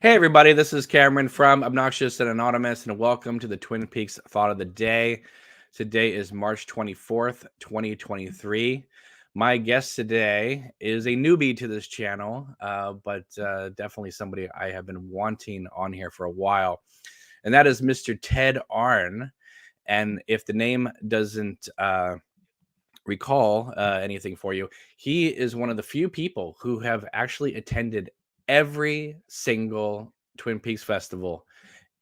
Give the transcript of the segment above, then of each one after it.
Hey, everybody, this is Cameron from Obnoxious and Anonymous, and welcome to the Twin Peaks Thought of the Day. Today is March 24th, 2023. My guest today is a newbie to this channel, but definitely somebody I have been wanting on here for a while, and that is Mr. Ted Arnn. And if the name doesn't recall anything for you, he is one of the few people who have actually attended every single Twin Peaks festival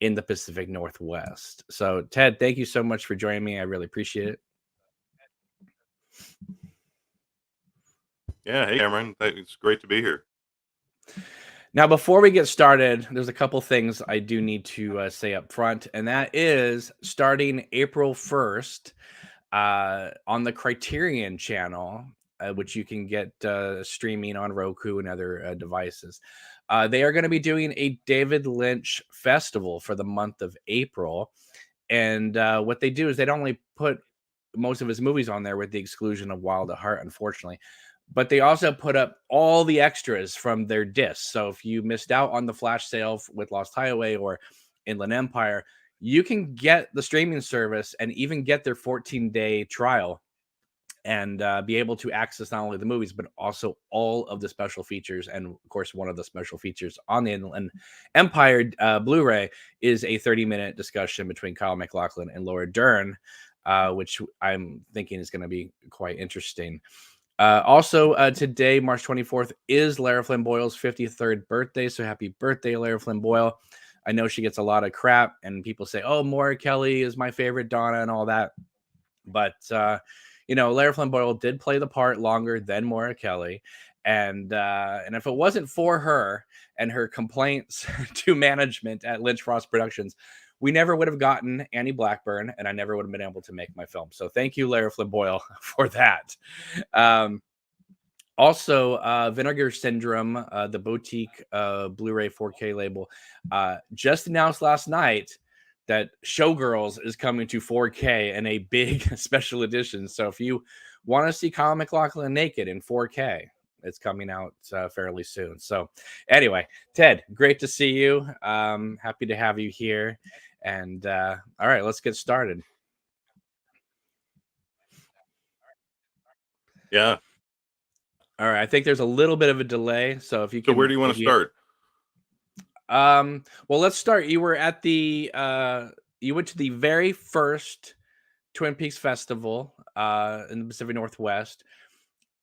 in the Pacific Northwest. So, Ted, thank you so much for joining me. I really appreciate it. Yeah, hey Cameron, it's great to be here. Now, before we get started, there's a couple things I do need to say up front, and that is starting April 1st on the Criterion channel, which you can get streaming on Roku and other devices. They are going to be doing a David Lynch festival for the month of April. And what they do is they don't only put most of his movies on there with the exclusion of Wild at Heart, unfortunately, but they also put up all the extras from their discs. So if you missed out on the flash sale with Lost Highway or Inland Empire, you can get the streaming service and even get their 14-day trial and be able to access not only the movies, but also all of the special features. And of course, one of the special features on the Inland Empire Blu-ray is a 30-minute discussion between Kyle MacLachlan and Laura Dern, which I'm thinking is going to be quite interesting. Also, today, March 24th, is Lara Flynn Boyle's 53rd birthday. So happy birthday, Lara Flynn Boyle. I know she gets a lot of crap, and people say, oh, Maura Kelly is my favorite Donna and all that. But, Lara Flynn Boyle did play the part longer than Maura Kelly. And if it wasn't for her and her complaints to management at Lynch Frost Productions, we never would have gotten Annie Blackburn, and I never would have been able to make my film. So thank you, Lara Flynn Boyle, for that. Also, Vinegar Syndrome, the boutique Blu-ray 4K label, just announced last night that Showgirls is coming to 4K in a big special edition. So if you want to see Kyle MacLachlan naked in 4K, it's coming out fairly soon. So anyway, Ted, great to see you. Happy to have you here. And all right, let's get started. Yeah. All right, I think there's a little bit of a delay. So if you So can where do you want to start? Well, let's start. You were at the you went to the very first Twin Peaks festival in the Pacific Northwest.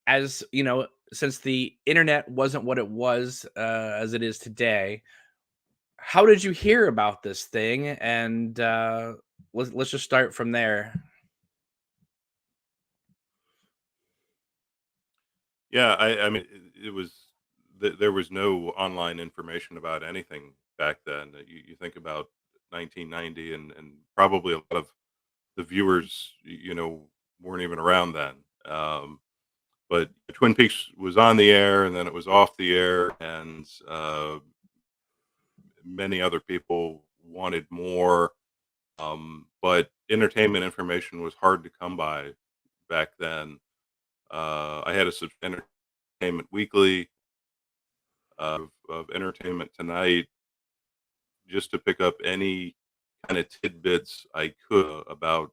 As you know, since the internet wasn't what it was as it is today, how did you hear about this thing? And let's just start from there. Yeah, I mean, it was there was no online information about anything back then. You think about 1990, and probably a lot of the viewers, weren't even around then. But Twin Peaks was on the air, and then it was off the air, and many other people wanted more. But entertainment information was hard to come by back then. I had a Entertainment Weekly, of Entertainment Tonight, just to pick up any kind of tidbits I could about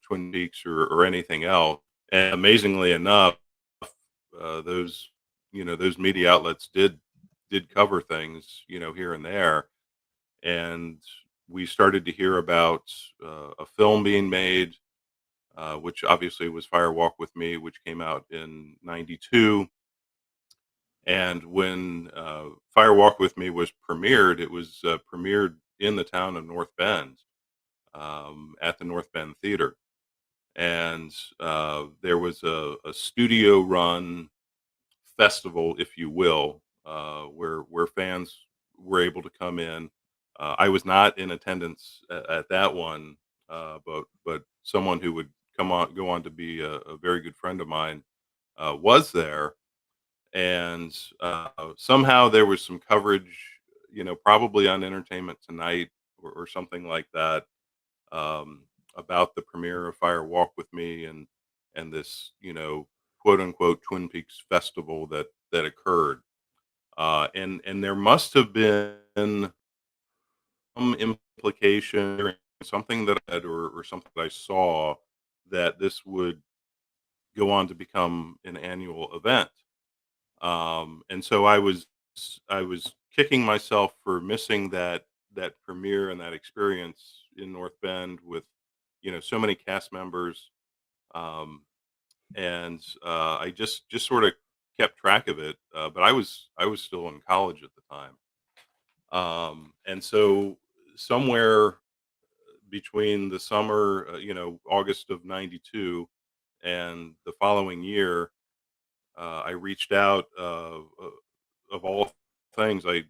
Twin Peaks or anything else. And amazingly enough, those media outlets did cover things, here and there. And we started to hear about a film being made, which obviously was Fire Walk with Me, which came out in '92. And when Fire Walk with Me was premiered, it was premiered in the town of North Bend, at the North Bend Theater. And there was a studio run festival, if you will, where fans were able to come in. I was not in attendance at that one, but someone who would go on to be a very good friend of mine was there. And somehow there was some coverage, probably on Entertainment Tonight or something like that, about the premiere of Fire Walk with Me, and this, quote unquote Twin Peaks festival that occurred. And there must have been been some implication, or something that I had, or something that I saw, that this would go on to become an annual event. And so I was kicking myself for missing that premiere and that experience in North Bend with, so many cast members. Um, and I just sort of kept track of it. But I was still in college at the time. And so somewhere between the summer, August of '92, and the following year, I reached out. Of all things, I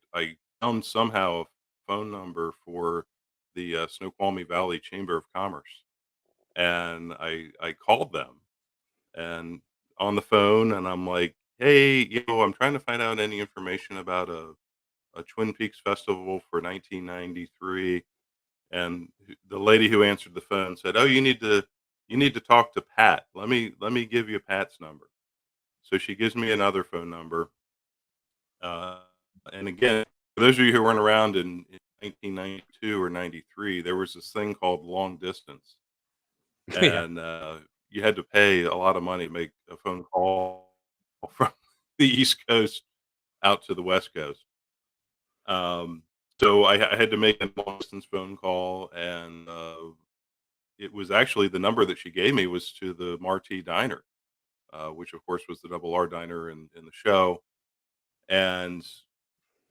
found somehow a phone number for the Snoqualmie Valley Chamber of Commerce, and I called them, and on the phone, and I'm like, "Hey, I'm trying to find out any information about a Twin Peaks festival for 1993." And the lady who answered the phone said, "Oh, you need to talk to Pat. Let me give you Pat's number." So she gives me another phone number. Uh, and again, for those of you who weren't around in 1992 or '93, there was this thing called long distance, Yeah. and you had to pay a lot of money to make a phone call from the East Coast out to the West Coast. Um, so I had to make a long distance phone call, and it was actually the number that she gave me was to the Marti Diner, which of course was the Double R Diner in the show. And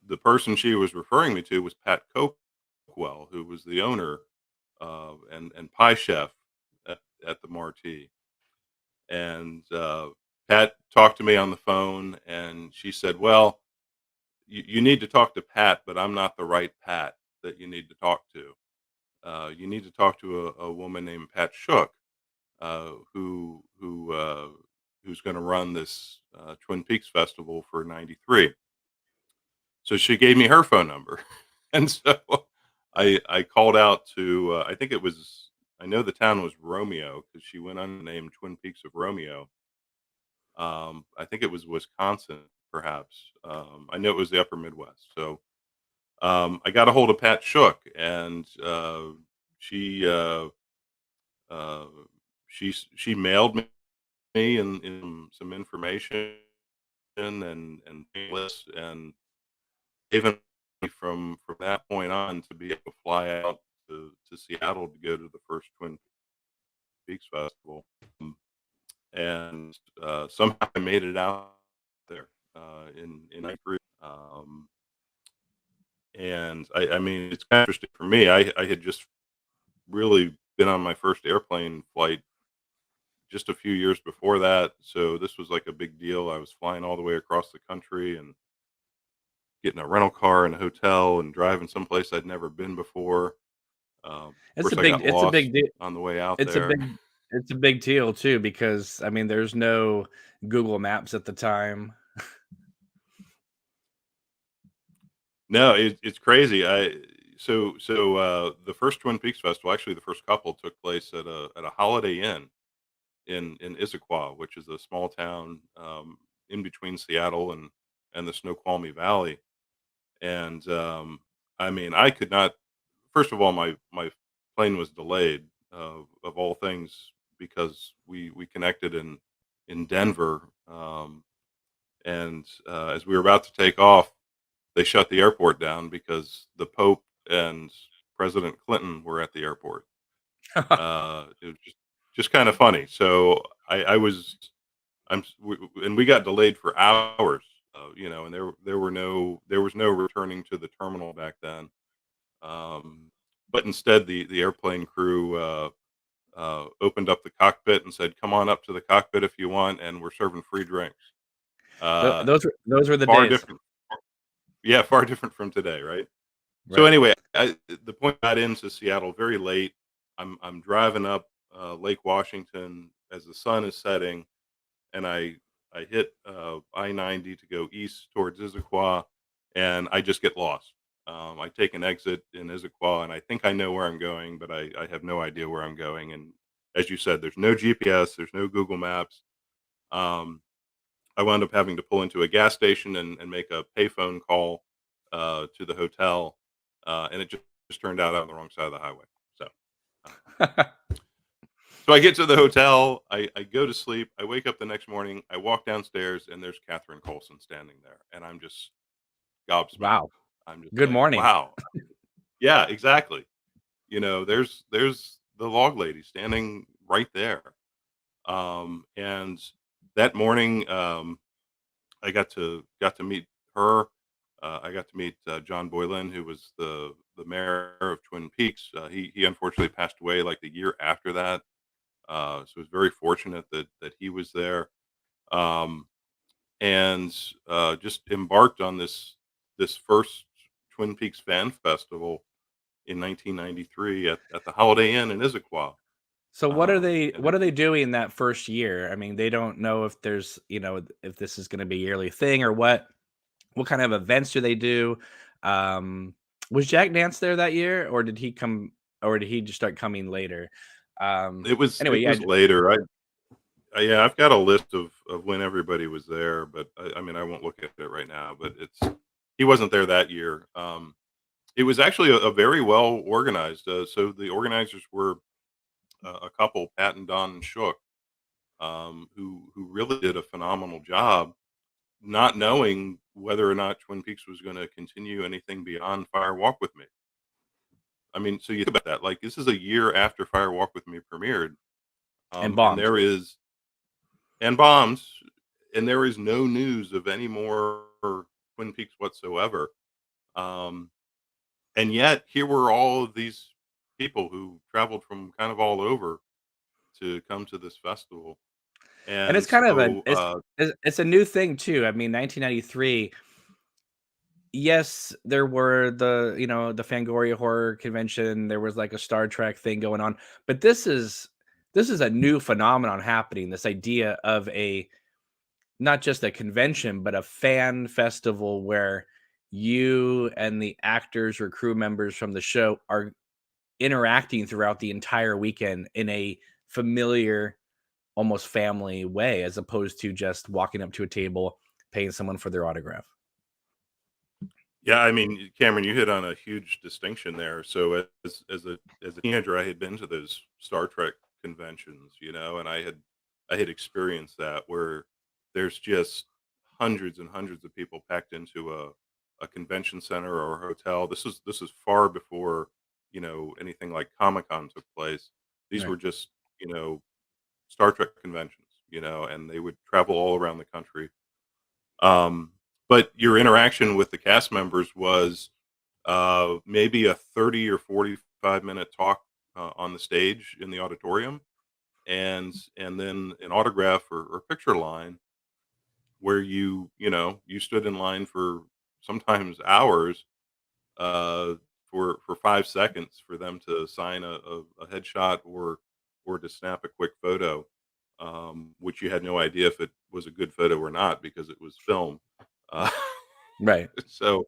the person she was referring me to was Pat Coquell, who was the owner and pie chef at the Marti. And Pat talked to me on the phone, and she said, "Well, you need to talk to Pat, but I'm not the right Pat that you need to talk to. You need to talk to a woman named Pat Shook, who's going to run this Twin Peaks festival for '93." So she gave me her phone number, and so I called out to, I think it was, I know the town was Romeo because she went under the name Twin Peaks of Romeo. I think it was Wisconsin, perhaps. I know it was the Upper Midwest. So I got a hold of Pat Shook, and she uh, she mailed me in some information and lists, and even from that point on to be able to fly out to Seattle to go to the first Twin Peaks festival. And somehow I made it out there in '93. And I mean, it's kind of interesting for me. I had just really been on my first airplane flight just a few years before that, so this was like a big deal. I was flying all the way across the country and getting a rental car and a hotel and driving someplace I'd never been before. Of course, I got It's a lost big deal. on the way out It's a there. big it's a big deal too because I mean there's no Google Maps at the time. No, it's crazy. The first Twin Peaks festival, actually the first couple, took place at a Holiday Inn in Issaquah, which is a small town in between Seattle and the Snoqualmie Valley. And I mean, I could not. First of all, my plane was delayed, of all things, because we connected in Denver. And as we were about to take off, they shut the airport down because the Pope and President Clinton were at the airport. It was just kind of funny. So I was and we got delayed for hours. And there was no returning to the terminal back then. But instead, the airplane crew opened up the cockpit and said, "Come on up to the cockpit if you want, and we're serving free drinks." Uh, Those were the far days. different, yeah, far different from today, right? So Right. anyway, the point I got into Seattle very late. I'm driving up Lake Washington as the sun is setting, and I hit I-90 to go east towards Issaquah, and I just get lost. I take an exit in Issaquah, and I think I know where I'm going, but I have no idea where I'm going. And as you said, there's no GPS, there's no Google Maps. Um, I wound up having to pull into a gas station and make a payphone call to the hotel, and it just turned out on the wrong side of the highway. So, uh, so I get to the hotel, I go to sleep, I wake up the next morning, I walk downstairs, and there's Catherine Coulson standing there, and I'm just gobsmacked. Wow. I'm just Good like, morning. wow. Yeah, exactly. There's the log lady standing right there. And that morning, I got to meet her. I got to meet John Boylan, who was the mayor of Twin Peaks. He unfortunately passed away like the year after that. So I was very fortunate that he was there, um, and just embarked on this first Twin Peaks Fan Festival in 1993 at the Holiday Inn in Issaquah. So And what it are they doing that first year? I mean, they don't know if there's, if this is going to be a yearly thing or what kind of events do they do? Um, was Jack Nance there that year or did he just start coming later? Um, it was anyway, it yeah, was later. Yeah, I've got a list of when everybody was there, but I mean, I won't look at it right now. But he wasn't there that year. It was actually a very well organized. So the organizers were a couple, Pat and Don Shook, who really did a phenomenal job, not knowing whether or not Twin Peaks was going to continue anything beyond Fire Walk with Me. I mean, so you think about that. Like this is a year after Fire Walk with Me premiered, and and bombed. there is and bombs, and there is no news of any more Twin Peaks whatsoever. Um, and yet here were all of these people who traveled from kind of all over to come to this festival. And And it's kind of so, it's a new thing too. I mean, 1993, yes, there were the Fangoria Horror Convention, there was like a Star Trek thing going on, but this is a new phenomenon happening. This idea of a not just a convention, but a fan festival where you and the actors or crew members from the show are interacting throughout the entire weekend in a familiar, almost family way, as opposed to just walking up to a table, paying someone for their autograph. yeah, I mean, Cameron, you hit on a huge distinction there. So as a teenager, I had been to those Star Trek conventions, and I had experienced that where there's just hundreds and hundreds of people packed into a convention center or a hotel. This is far before anything like Comic Con took place. These Right. were just you know Star Trek conventions, and they would travel all around the country. Um, but your interaction with the cast members was maybe a 30 or 45-minute talk on the stage in the auditorium, and then an autograph or picture line where you stood in line for sometimes hours uh, for 5 seconds for them to sign a headshot or to snap a quick photo, which you had no idea if it was a good photo or not because it was film. Uh, Right. so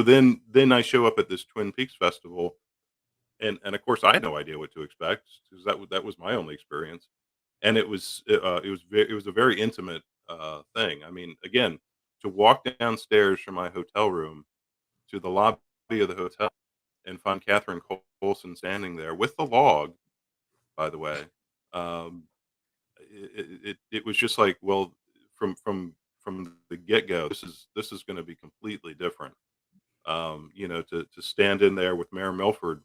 then I show up at this Twin Peaks festival, and of course I had no idea what to expect because that was my only experience, and it was a very intimate thing. I mean, again, to walk downstairs from my hotel room to the lobby of the hotel and find Catherine Coulson standing there with the log, by the way. Um, it was just like, well, from the get go, this is going to be completely different. To stand in there with Mayor Milford,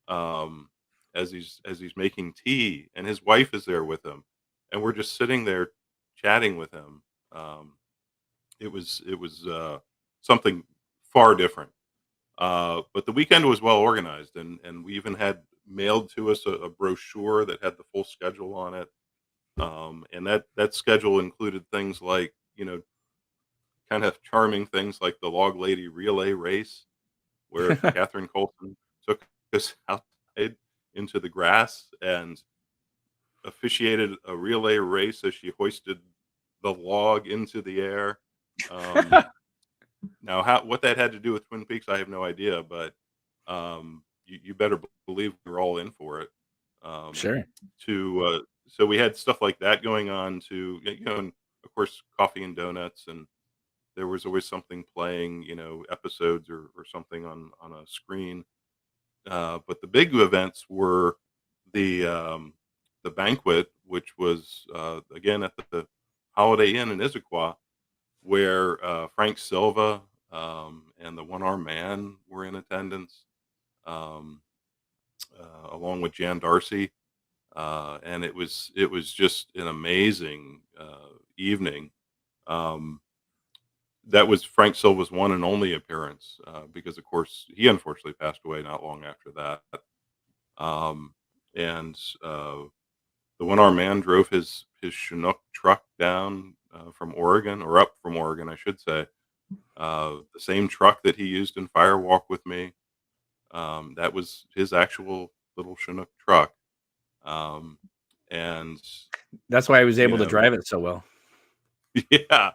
um, as he's making tea, and his wife is there with him, and we're just sitting there chatting with him. Um, it was something far different. But the weekend was well organized, and we even had mailed to us a brochure that had the full schedule on it. And that schedule included things like kind of charming things like the log lady relay race, where Catherine Coulson took us outside into the grass and officiated a relay race as she hoisted the log into the air. Um, Now, what that had to do with Twin Peaks, I have no idea, but you better believe we're all in for it. Um, Sure. so we had stuff like that going on, and of course coffee and donuts, there was always something playing, episodes or something on a screen. But the big events were the um, the banquet, which was again at the Holiday Inn in Issaquah, where Frank Silva and the One Arm Man were in attendance, um, along with Jan Darcy, and it was just an amazing evening. Um, that was Frank Silva's one and only appearance, because, of course, he unfortunately passed away not long after that. Um, and the One Arm Man drove his Chinook truck down from Oregon, or up from Oregon, I should say. The same truck that he used in Firewalk with me. That was his actual little Chinook truck. Um, and That's why I was you able to know, drive it so well. yeah,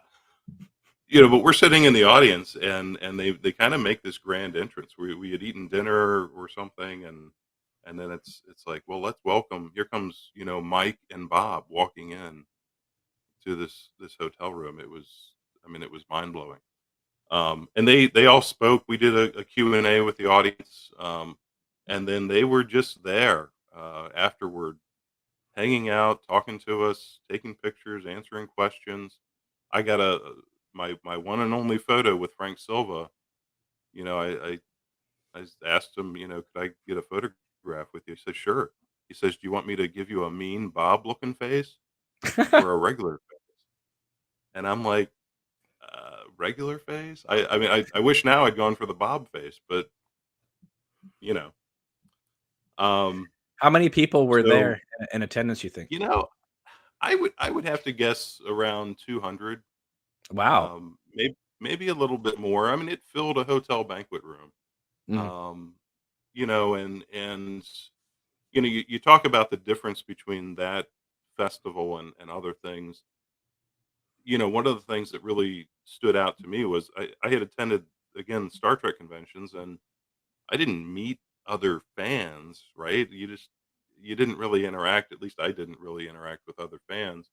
but we're sitting in the audience, and they kind of make this grand entrance. We had eaten dinner or something, and then it's like, well, let's welcome. Here comes Mike and Bob walking in to this hotel room. It was mind blowing. And they all spoke. We did a Q&A with the audience, and then they were just there afterward, hanging out, talking to us, taking pictures, answering questions. I got my one and only photo with Frank Silva. You know, I asked him, could I get a photograph with you? He said, sure. He says, do you want me to give you a mean Bob looking face or a regular face? And I'm like, regular face? I wish now I'd gone for the Bob face, but you know, um, How many people were so there in attendance, you think? you know, I would have to guess around 200, Wow. maybe a little bit more. I mean, it filled a hotel banquet room. Mhm. Um, and you talk about the difference between that festival and other things. One of the things that really stood out to me was I had attended, again, Star Trek conventions, and I didn't meet other fans, right? You didn't really interact. At least I didn't really interact with other fans.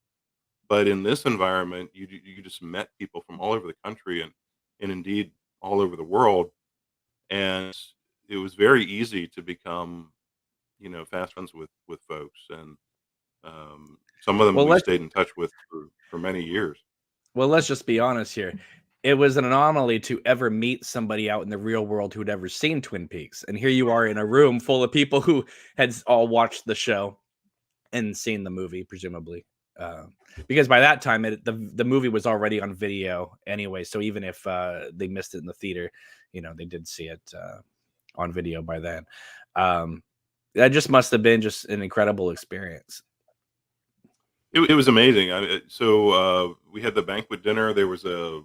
But in this environment, you just met people from all over the country, and indeed all over the world, and it was very easy to become fast friends with folks, and some of them Well, we let's stayed in touch with for many years. well, let's just be honest here. It was an anomaly to ever meet somebody out in the real world who'd ever seen Twin Peaks, and here you are in a room full of people who had all watched the show and seen the movie, presumably. Uh, because by that time, the movie was already on video anyway. So even if they missed it in the theater, they did see it on video by then. Um, that just must have been just an incredible experience. It was amazing. So we had the banquet dinner. There was a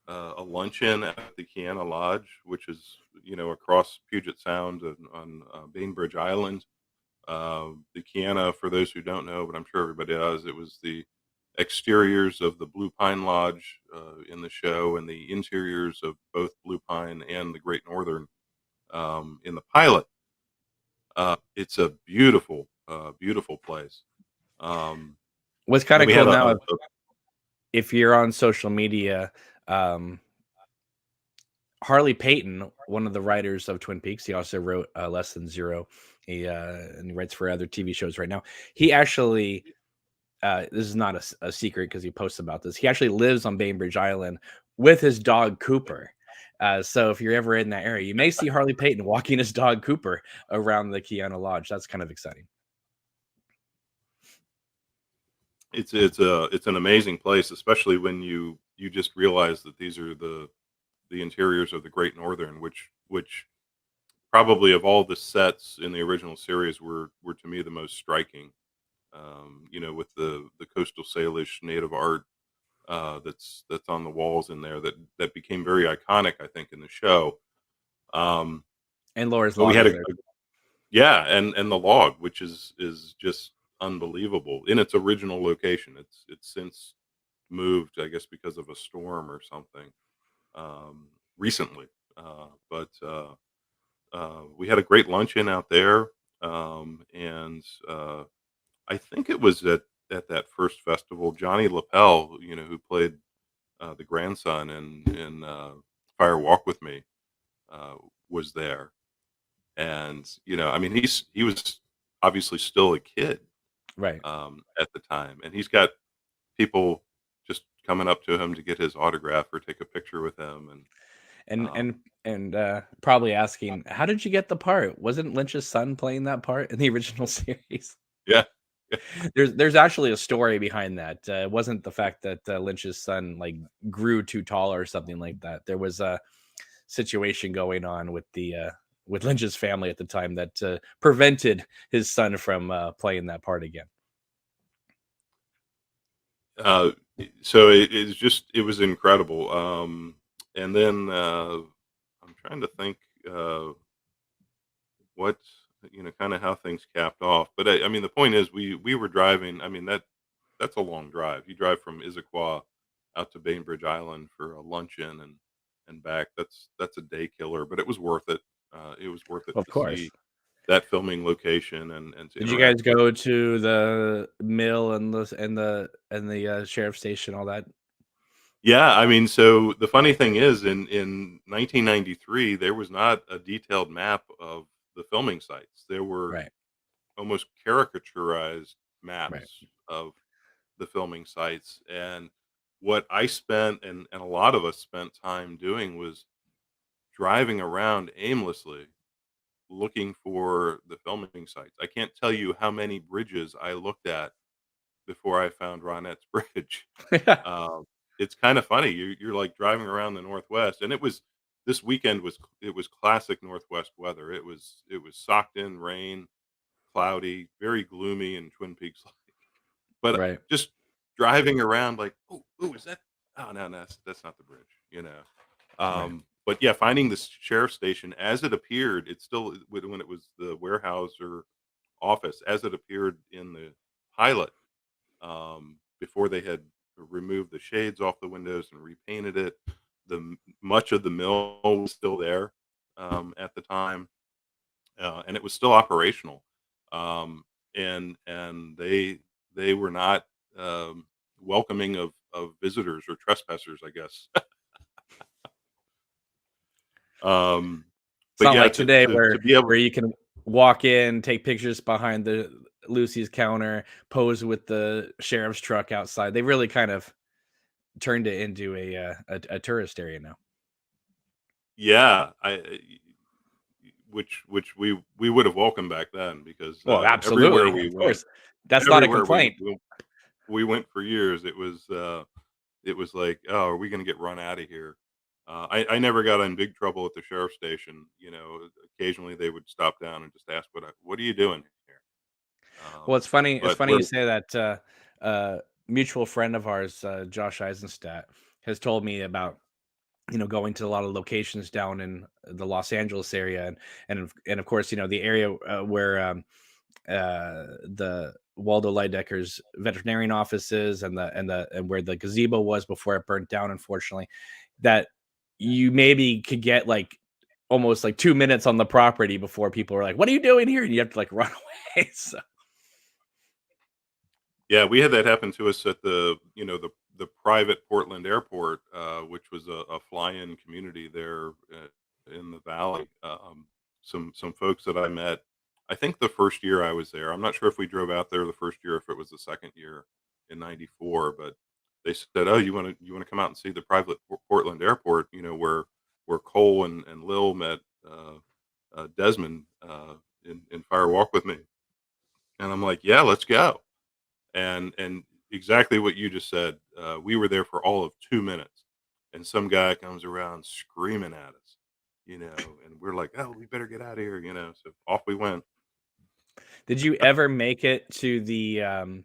luncheon at the Kiana Lodge, which is across Puget Sound on Bainbridge Island. The Kiana, for those who don't know, but I'm sure everybody does, it was the exteriors of the Blue Pine Lodge in the show, and the interiors of both Blue Pine and the Great Northern in the pilot. It's a beautiful, beautiful place. Um, What's kind and of we cool had now, if you're on social media, um, Harley Payton, one of the writers of Twin Peaks, he also wrote Less Than Zero. And he writes for other TV shows right now. He actually, this is not a secret because he posts about this. He actually lives on Bainbridge Island with his dog Cooper. So if you're ever in that area, you may see Harley Payton walking his dog Cooper around the Kiana Lodge. That's kind of exciting. it's an amazing place, especially when you just realize that these are the interiors of the Great Northern, which probably of all the sets in the original series were to me the most striking. With the coastal Salish native art that's on the walls in there, that became very iconic, I think, in the show. Um, And Laura's but we log had is there. yeah, and the log, which is just unbelievable in its original location. It's since moved, I guess, because of a storm or something recently. But we had a great luncheon out there, and I think it was at that first festival, Johnny Lapel, who played the grandson in Fire Walk with Me, uh, was there, and I mean, he was obviously still a kid Right. at the time, and he's got people just coming up to him to get his autograph or take a picture with him, and And um, and and probably asking, "How did you get the part? Wasn't Lynch's son playing that part in the original series?" yeah, yeah, There's actually a story behind that. It wasn't the fact that, Lynch's son, like, grew too tall or something like that. There was a situation going on with Lynch's family at the time that, prevented his son from, playing that part again. uh, so it was incredible. And then I'm trying to think. Uh, what kind of how things capped off. But I mean, the point is, we were driving. I mean, that's a long drive. You drive from Issaquah out to Bainbridge Island for a luncheon and back. That's a day killer, but it was worth it. It was worth it Of to course. see that filming location and to Did you guys interact with. go to the mill and the sheriff's station, all that? Yeah, I mean, so the funny thing is, in 1993, there was not a detailed map of the filming sites. There were Right, almost caricaturized right. maps of the filming sites. And what I spent and a lot of us spent time doing was driving around aimlessly looking for the filming sites. I can't tell you how many bridges I looked at before I found Ronette's Bridge. Um, it's kind of funny. You're like driving around the Northwest, and this weekend was classic Northwest weather. It was socked in rain, cloudy, very gloomy in Twin Peaks. But Right, just driving around like, "Oh, ooh, is that oh, no, that's not the bridge." right. But yeah, finding the sheriff's station as it appeared, it's still when it was the warehouse or office, as it appeared in the pilot, before they had removed the shades off the windows and repainted it. Much of the mill was still there, at the time, and it was still operational. Um, and they were not welcoming of visitors or trespassers, I guess. um, It's but not yeah, like today to be able, where you can walk in, take pictures behind the Lucy's counter, pose with the sheriff's truck outside. They really kind of turned it into a tourist area now. yeah, which we would have welcomed back then because Well, absolutely, of course. That's not a everywhere complaint. we went for years, it was like, "Oh, are we gonna get run out of here?" I never got in big trouble at the sheriff's station. Occasionally they would stop down and just ask, "What are you doing here?" Well, it's But funny where you say that, mutual friend of ours, Josh Eisenstadt, has told me about, going to a lot of locations down in the Los Angeles area, and of course, the area, where, the Waldo Leidecker's veterinarian office is, and where the gazebo was before it burnt down, unfortunately, that you maybe could get, like, almost, like, 2 minutes on the property before people are like, "What are you doing here?" And you have to, like, run away, so Yeah, we had that happen to us at the private Portland airport, which was a fly-in community there, in the valley. Some folks that I met, I think the first year I was there. I'm not sure if we drove out there the first year, if it was the second year in '94, but they said, "Oh, you wanna come out and see the private Portland airport, where Cole and Lil met, Desmond, in Fire Walk with Me." And I'm like, "Yeah, let's go." And exactly what you just said, we were there for all of 2 minutes, and some guy comes around screaming at us, and we're like, "Oh, we better get out of here," so off we went. did you ever make it to the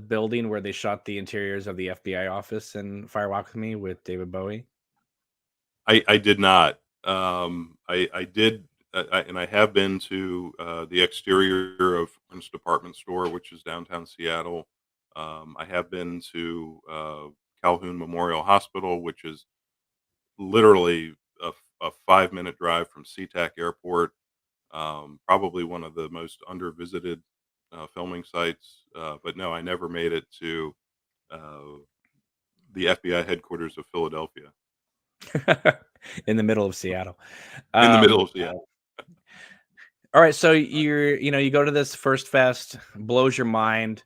building where they shot the interiors of the FBI office in Fire Walk with Me with David Bowie? I did not. I did, and I have been to, the exterior of French department store, which is downtown Seattle. I have been to, Calhoun Memorial Hospital, which is literally a 5-minute drive from SeaTac Airport. Probably one of the most under-visited, filming sites, but no, I never made it to, uh, the FBI headquarters of Philadelphia, In the middle of Seattle. in the middle Um, of Seattle. all right, so you go to this first fest, blows your mind.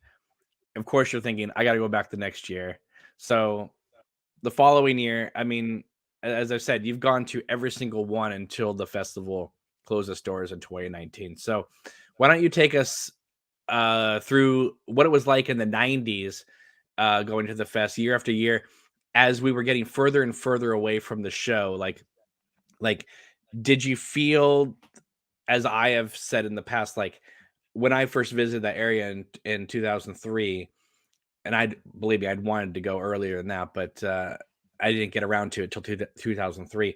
Of course, you're thinking, I got to go back the next year. So the following year, I mean, as I said, you've gone to every single one until the festival closed its doors in 2019. So why don't you take us through what it was like in the 90s, going to the fest year after year, as we were getting further and further away from the show? Like, did you feel, as I have said in the past, like when I first visited that area in 2003, and I believe me, I'd wanted to go earlier than that, but I didn't get around to it till 2003.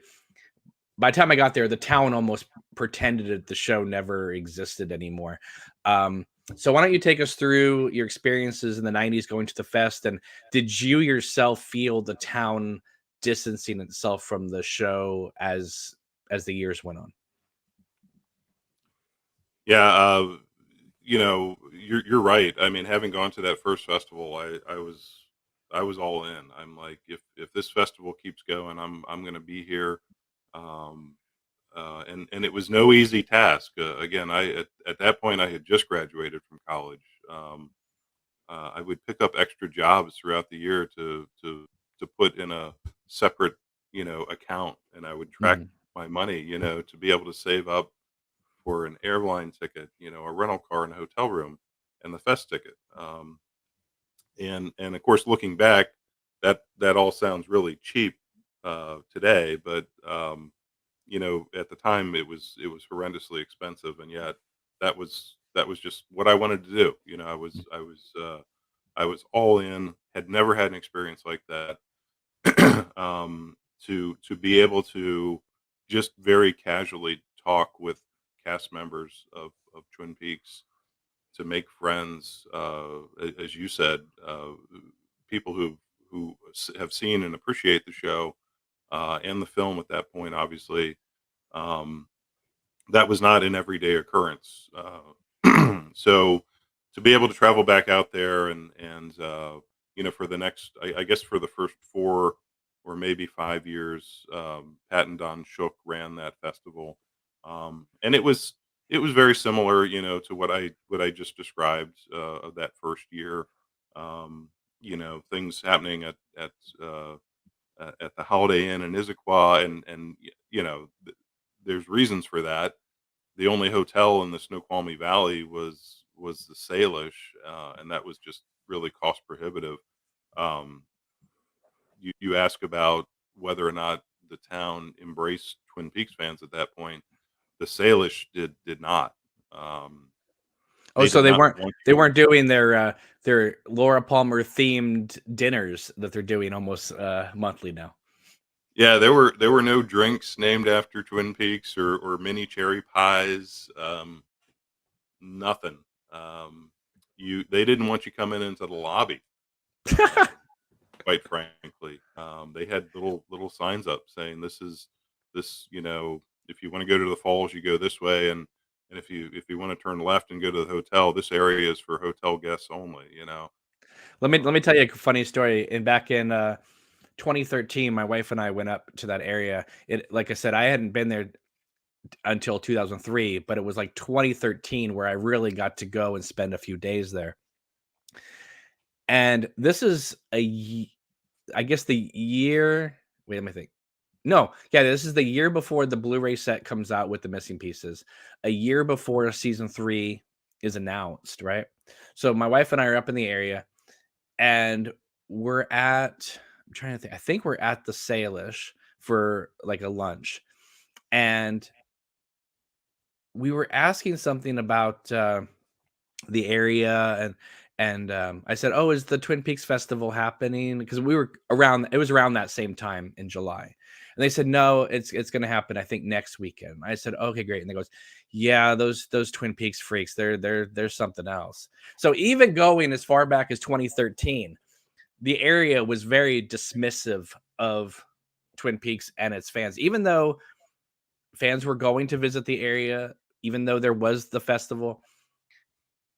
By the time I got there, the town almost pretended that the show never existed anymore. Um, so why don't you take us through your experiences in the 90s going to the fest, and did you yourself feel the town distancing itself from the show as the years went on? Yeah, you're right. I mean, having gone to that first festival, I was all in. I'm like, if this festival keeps going, I'm going to be here. Um, and it was no easy task. Again, at that point I had just graduated from college. I would pick up extra jobs throughout the year to put in a separate account, and I would track Mhm. my money, to be able to save up for an airline ticket, a rental car and a hotel room, and the fest ticket. And of course, looking back, that all sounds really cheap today, but at the time it was horrendously expensive, and yet that was just what I wanted to do. I was all in. Had never had an experience like that. To be able to just very casually talk with cast members of Twin Peaks, to make friends, as you said, people who have seen and appreciate the show and the film at that point. Obviously, um, that was not an everyday occurrence. So to be able to travel back out there and for the next, I guess for the first 4 or maybe 5 years, Pat and Don Shook ran that festival, and it was very similar, to what I just described of that first year. Um, things happening uh, at the Holiday Inn in Issaquah, and there's reasons for that. The only hotel in the Snoqualmie Valley was the Salish, and that was just really cost prohibitive. Um, you ask about whether or not the town embraced Twin Peaks fans at that point. The Salish did not. Um, Oh, they so did they not weren't want they you. weren't doing their Laura Palmer themed dinners that they're doing almost monthly now. Yeah, there were no drinks named after Twin Peaks or mini cherry pies. Nothing. Um, they didn't want you coming into the lobby. Uh, quite frankly, they had little signs up saying this. If you want to go to the falls, you go this way, and if you want to turn left and go to the hotel, this area is for hotel guests only. Let me tell you a funny story. Back in 2013, my wife and I went up to that area. It Like I said, I hadn't been there until 2003, but it was like 2013 where I really got to go and spend a few days there. And this is I guess the year. Wait, let me think. No, yeah, this is the year before the Blu-ray set comes out with the missing pieces. A year before season 3 is announced, right? So my wife and I are up in the area, and we're at I'm trying to think. I think we're at the Salish for like a lunch. And we were asking something about the area, and I said, "Oh, is the Twin Peaks festival happening?" Because we were around. It was around that same time in July, and they said, "No, it's going to happen. I think next weekend." I said, "Okay, great." And they goes, "Yeah, those Twin Peaks freaks. They're something else." So even going as far back as 2013, the area was very dismissive of Twin Peaks and its fans, even though fans were going to visit the area, even though there was the festival.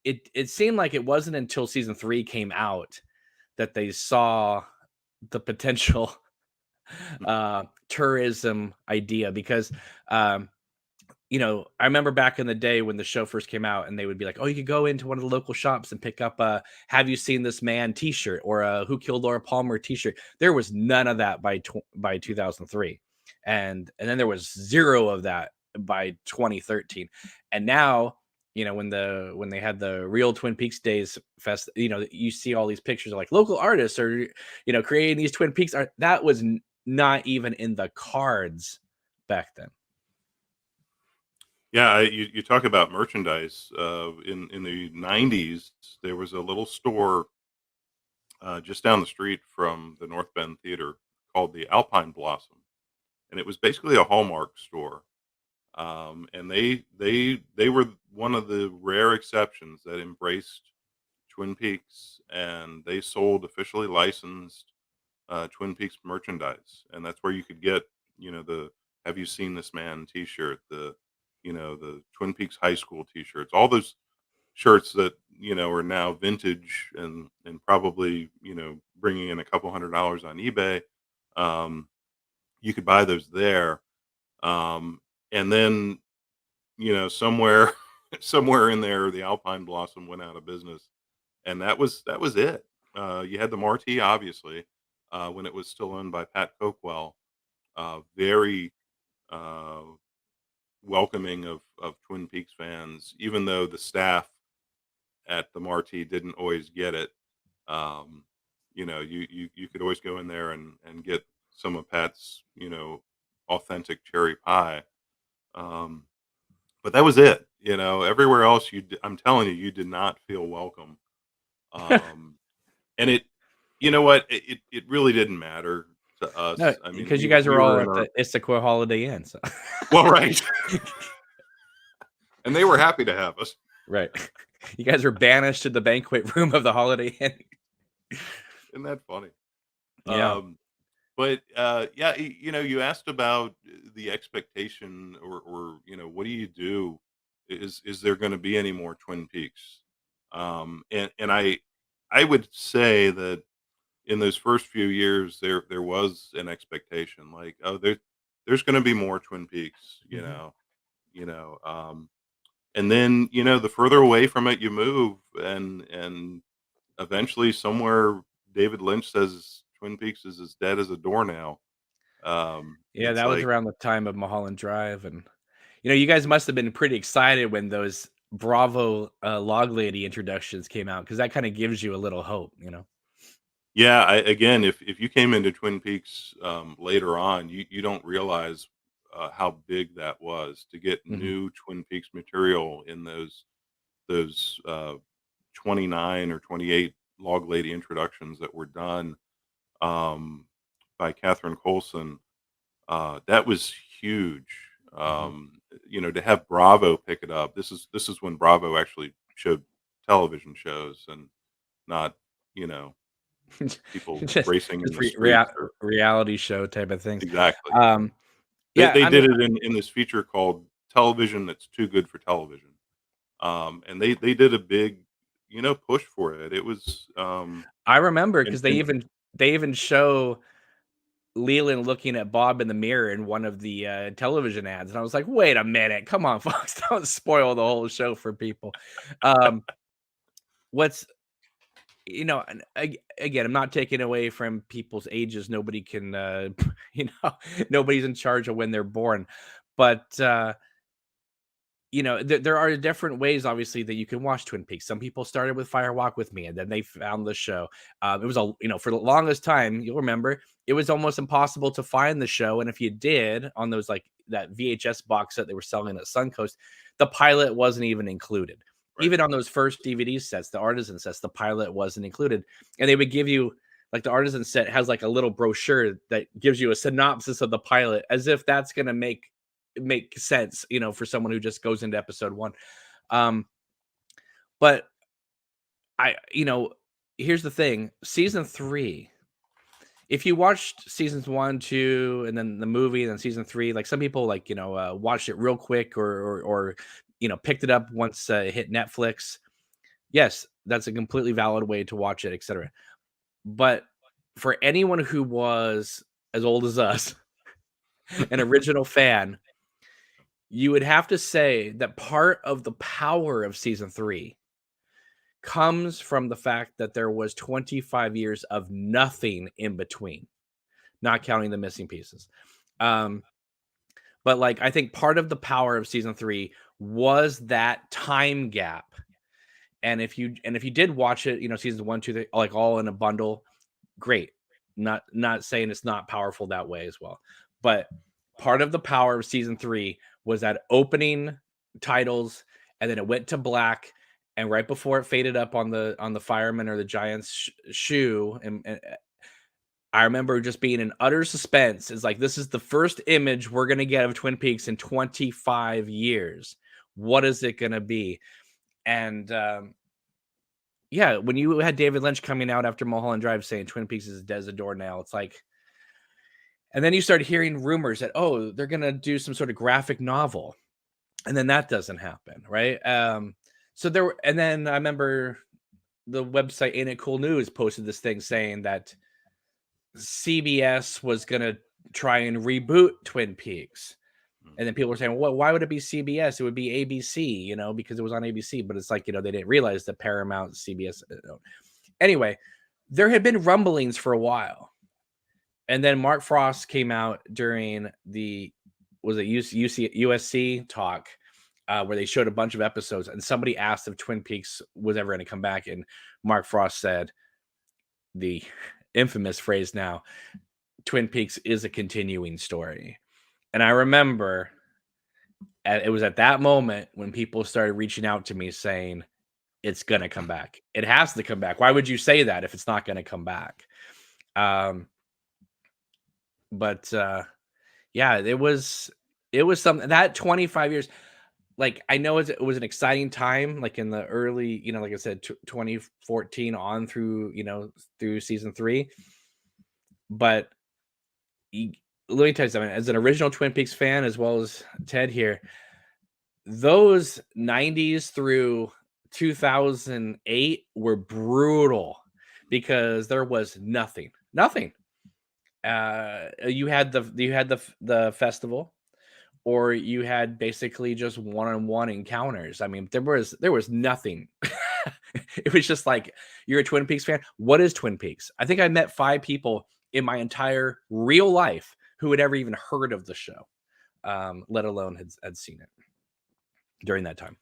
It seemed like it wasn't until season 3 came out that they saw the potential tourism idea because I remember back in the day when the show first came out and they would be like, "Oh, you could go into one of the local shops and pick up a 'Have you seen this man' t-shirt or a 'Who killed Laura Palmer' t-shirt." There was none of that by 2003. And then there was zero of that by 2013. And now, when they had the real Twin Peaks Days fest, you see all these pictures of like local artists or creating these Twin Peaks art. That was not even in the cards back then. Yeah, you talk about merchandise. In the '90s, there was a little store just down the street from the North Bend Theater called the Alpine Blossom, and it was basically a Hallmark store. And they were one of the rare exceptions that embraced Twin Peaks, and they sold officially licensed Twin Peaks merchandise, and that's where you could get the "Have you seen this man" T-shirt, the Twin Peaks High School T-shirts, all those shirts that are now vintage and probably bringing in a couple $100 on eBay. Um, you could buy those there, and then somewhere somewhere in there, the Alpine Blossom went out of business, and that was it. You had the Marquee, obviously, when it was still owned by Pat Coquell, very uh, welcoming of Twin Peaks fans, even though the staff at the Marquee didn't always get it. Um, you could always go in there and get some of Pat's authentic cherry pie. Um, but that was it. Everywhere else, I'm telling you, you did not feel welcome. Um, and you know what? It really didn't matter to No, us. I mean, because you guys we were all were in at our the Issaquah Holiday Inn, so well, right, and they were happy to have us. right. You guys were banished to the banquet room of the Holiday Inn. Isn't that funny? Yeah. Um, but yeah, you asked about the expectation, or what do you do? Is there going to be any more Twin Peaks? And I would say that in those first few years, there was an expectation, like, oh, there's going to be more Twin Peaks, Mhm. you know, um, and then the further away from it you move, and eventually somewhere David Lynch says Twin Peaks is as dead as a doornail. Yeah, It's that was like, around the time of Mulholland Drive, and, you guys must have been pretty excited when those Bravo, Log Lady introductions came out because that kinda gives you a little hope, you know? yeah, again, if you came into Twin Peaks later on, you don't realize how big that was to get Mhm. new Twin Peaks material in those 29 or 28 Log Lady introductions that were done um, by Catherine Coulson. That was huge. Mhm. To have Bravo pick it up. This is when Bravo actually showed television shows and not you know people Just racing in just the streets or reality show type of things. exactly. Um, They yeah, they I mean, did it in this feature called "Television That's Too Good for Television," and they did a big push for it. It was I remember and, because they even show Leland looking at Bob in the mirror in one of the, television ads, and I was like, "Wait a minute, come on, folks, don't spoil the whole show for people." Um, what's and again, I'm not taking away from people's ages, nobody can, you know, nobody's in charge of when they're born, but, there are different ways, obviously, that you can watch Twin Peaks. Some people started with Fire Walk with Me, and then they found the show. It was for the longest time, you'll remember, it was almost impossible to find the show. And if you did on those like that VHS box set they were selling at Suncoast, the pilot wasn't even included. right. Even on those first DVD sets, the artisan sets, the pilot wasn't included. And they would give you like the artisan set has like a little brochure that gives you a synopsis of the pilot as if that's going to make sense, for someone who just goes into episode 1. Um, but here's the thing, season 3, if you watched seasons 1, 2, and then the movie, and then season 3, like some people like, watched it real quick or picked it up once it hit Netflix. Yes, that's a completely valid way to watch it, etc. But for anyone who was as old as us, an original fan, you would have to say that part of the power of season 3 comes from the fact that there was 25 years of nothing in between, not counting the missing pieces. But like, I think part of the power of season 3 was that time gap. And if you did watch it, seasons 1, 2, 3, like all in a bundle, great. Not saying it's not powerful that way as well. But part of the power of season 3 was that opening titles, and then it went to black, and right before it faded up on the fireman or the giant's shoe, and I remember just being in utter suspense. It's like, this is the first image we're going to get of Twin Peaks in 25 years. What is it going to be? And yeah, when you had David Lynch coming out after Mulholland Drive saying Twin Peaks is dead as a doornail, it's like, and then you start hearing rumors that, oh, they're going to do some sort of graphic novel. And then that doesn't happen, right? So there were, and then I remember the website Ain't It Cool News posted this thing saying that CBS was going to try and reboot Twin Peaks. And then people were saying, well, why would it be CBS? It would be ABC, because it was on ABC. But it's like, they didn't realize that Paramount, CBS. Anyway, there had been rumblings for a while. And then Mark Frost came out during the, was it USC talk, where they showed a bunch of episodes. And somebody asked if Twin Peaks was ever going to come back. And Mark Frost said the infamous phrase now, Twin Peaks is a continuing story. And I remember it was at that moment when people started reaching out to me saying, it's going to come back. It has to come back. Why would you say that if it's not going to come back? But yeah, it was something that 25 years, like, I know it was an exciting time, like in the early, like I said, 2014 on through, through season 3. But let me tell you something, as an original Twin Peaks fan, as well as Ted here, those 90s through 2008 were brutal because there was nothing. You had the festival, or you had basically just one-on-one encounters. I mean, there was nothing. It was just like, you're a Twin Peaks fan. What is Twin Peaks? I think I met 5 people in my entire real life who had ever even heard of the show, let alone had seen it during that time.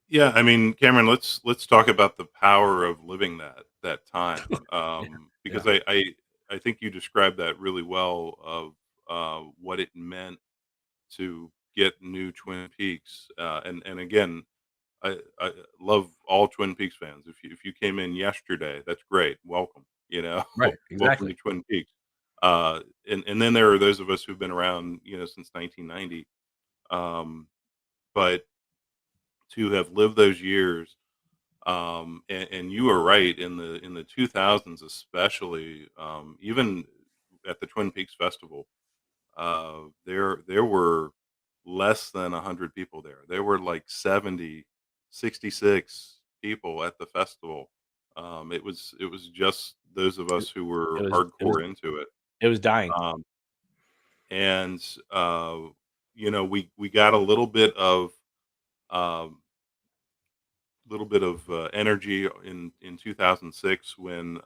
Yeah, I mean, Cameron, let's talk about the power of living that time, because Yeah. I think you described that really well, of what it meant to get new Twin Peaks, and again, I love all Twin Peaks fans. If you came in yesterday, that's great. Welcome, Right. welcome to Exactly. Twin Peaks. And then there are those of us who've been around, since 1990. But to have lived those years, and you are right, in the 2000s, especially, even at the Twin Peaks Festival, there were less than 100 people there. There were like 70, 66 people at the festival. It was just those of It, us who it were was it was hardcore into it. it was dying. Um, and we got a um, little bit of energy in 2006 when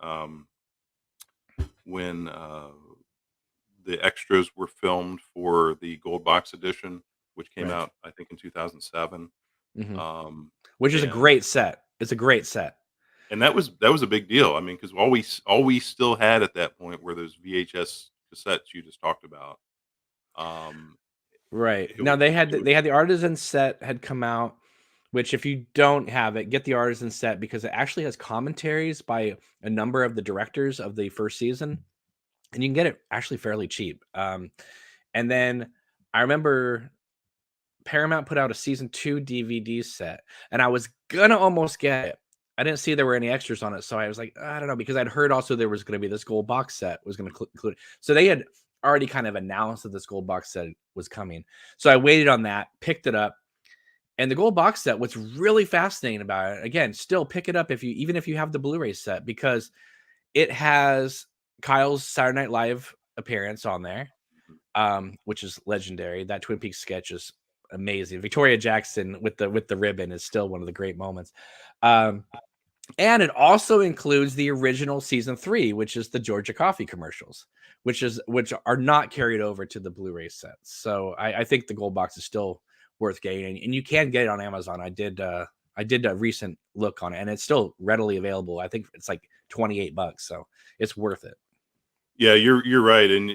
the extras were filmed for the Gold Box edition, which came Right. out, I think, in 2007. Hmm. Um, Which is a and great set. It's a great set. and that was a big deal. I mean, because all we still had at that point were those VHS cassettes you just talked about. Um, Right. it Now was it was they had the Artisan set had come out, which if you don't have it, get the Artisan set because it actually has commentaries by a number of the directors of the first season, and you can get it actually fairly cheap. And then I remember Paramount put out a season 2 DVD set, and I was gonna almost get it. I didn't see there were any extras on it, so I was like, I don't know, because I'd heard also there was gonna be this gold box set was gonna include. So they had already kind of announced that this gold box set was coming. So I waited on that, picked it up, and the gold box set. What's really fascinating about it, again, still pick it up if you even if you have the Blu-ray set, because It has Kyle's Saturday Night Live appearance on there, which is legendary. That Twin Peaks sketch is amazing. Victoria Jackson with the ribbon is still one of the great moments. And it also includes the original season 3, which is the Georgia Coffee commercials, which are not carried over to the Blu-ray sets. So I think the gold box is still worth getting, and you can get it on Amazon. I did a recent look on it, and it's still readily available. I think it's like $28, so it's worth it. Yeah, you're right, and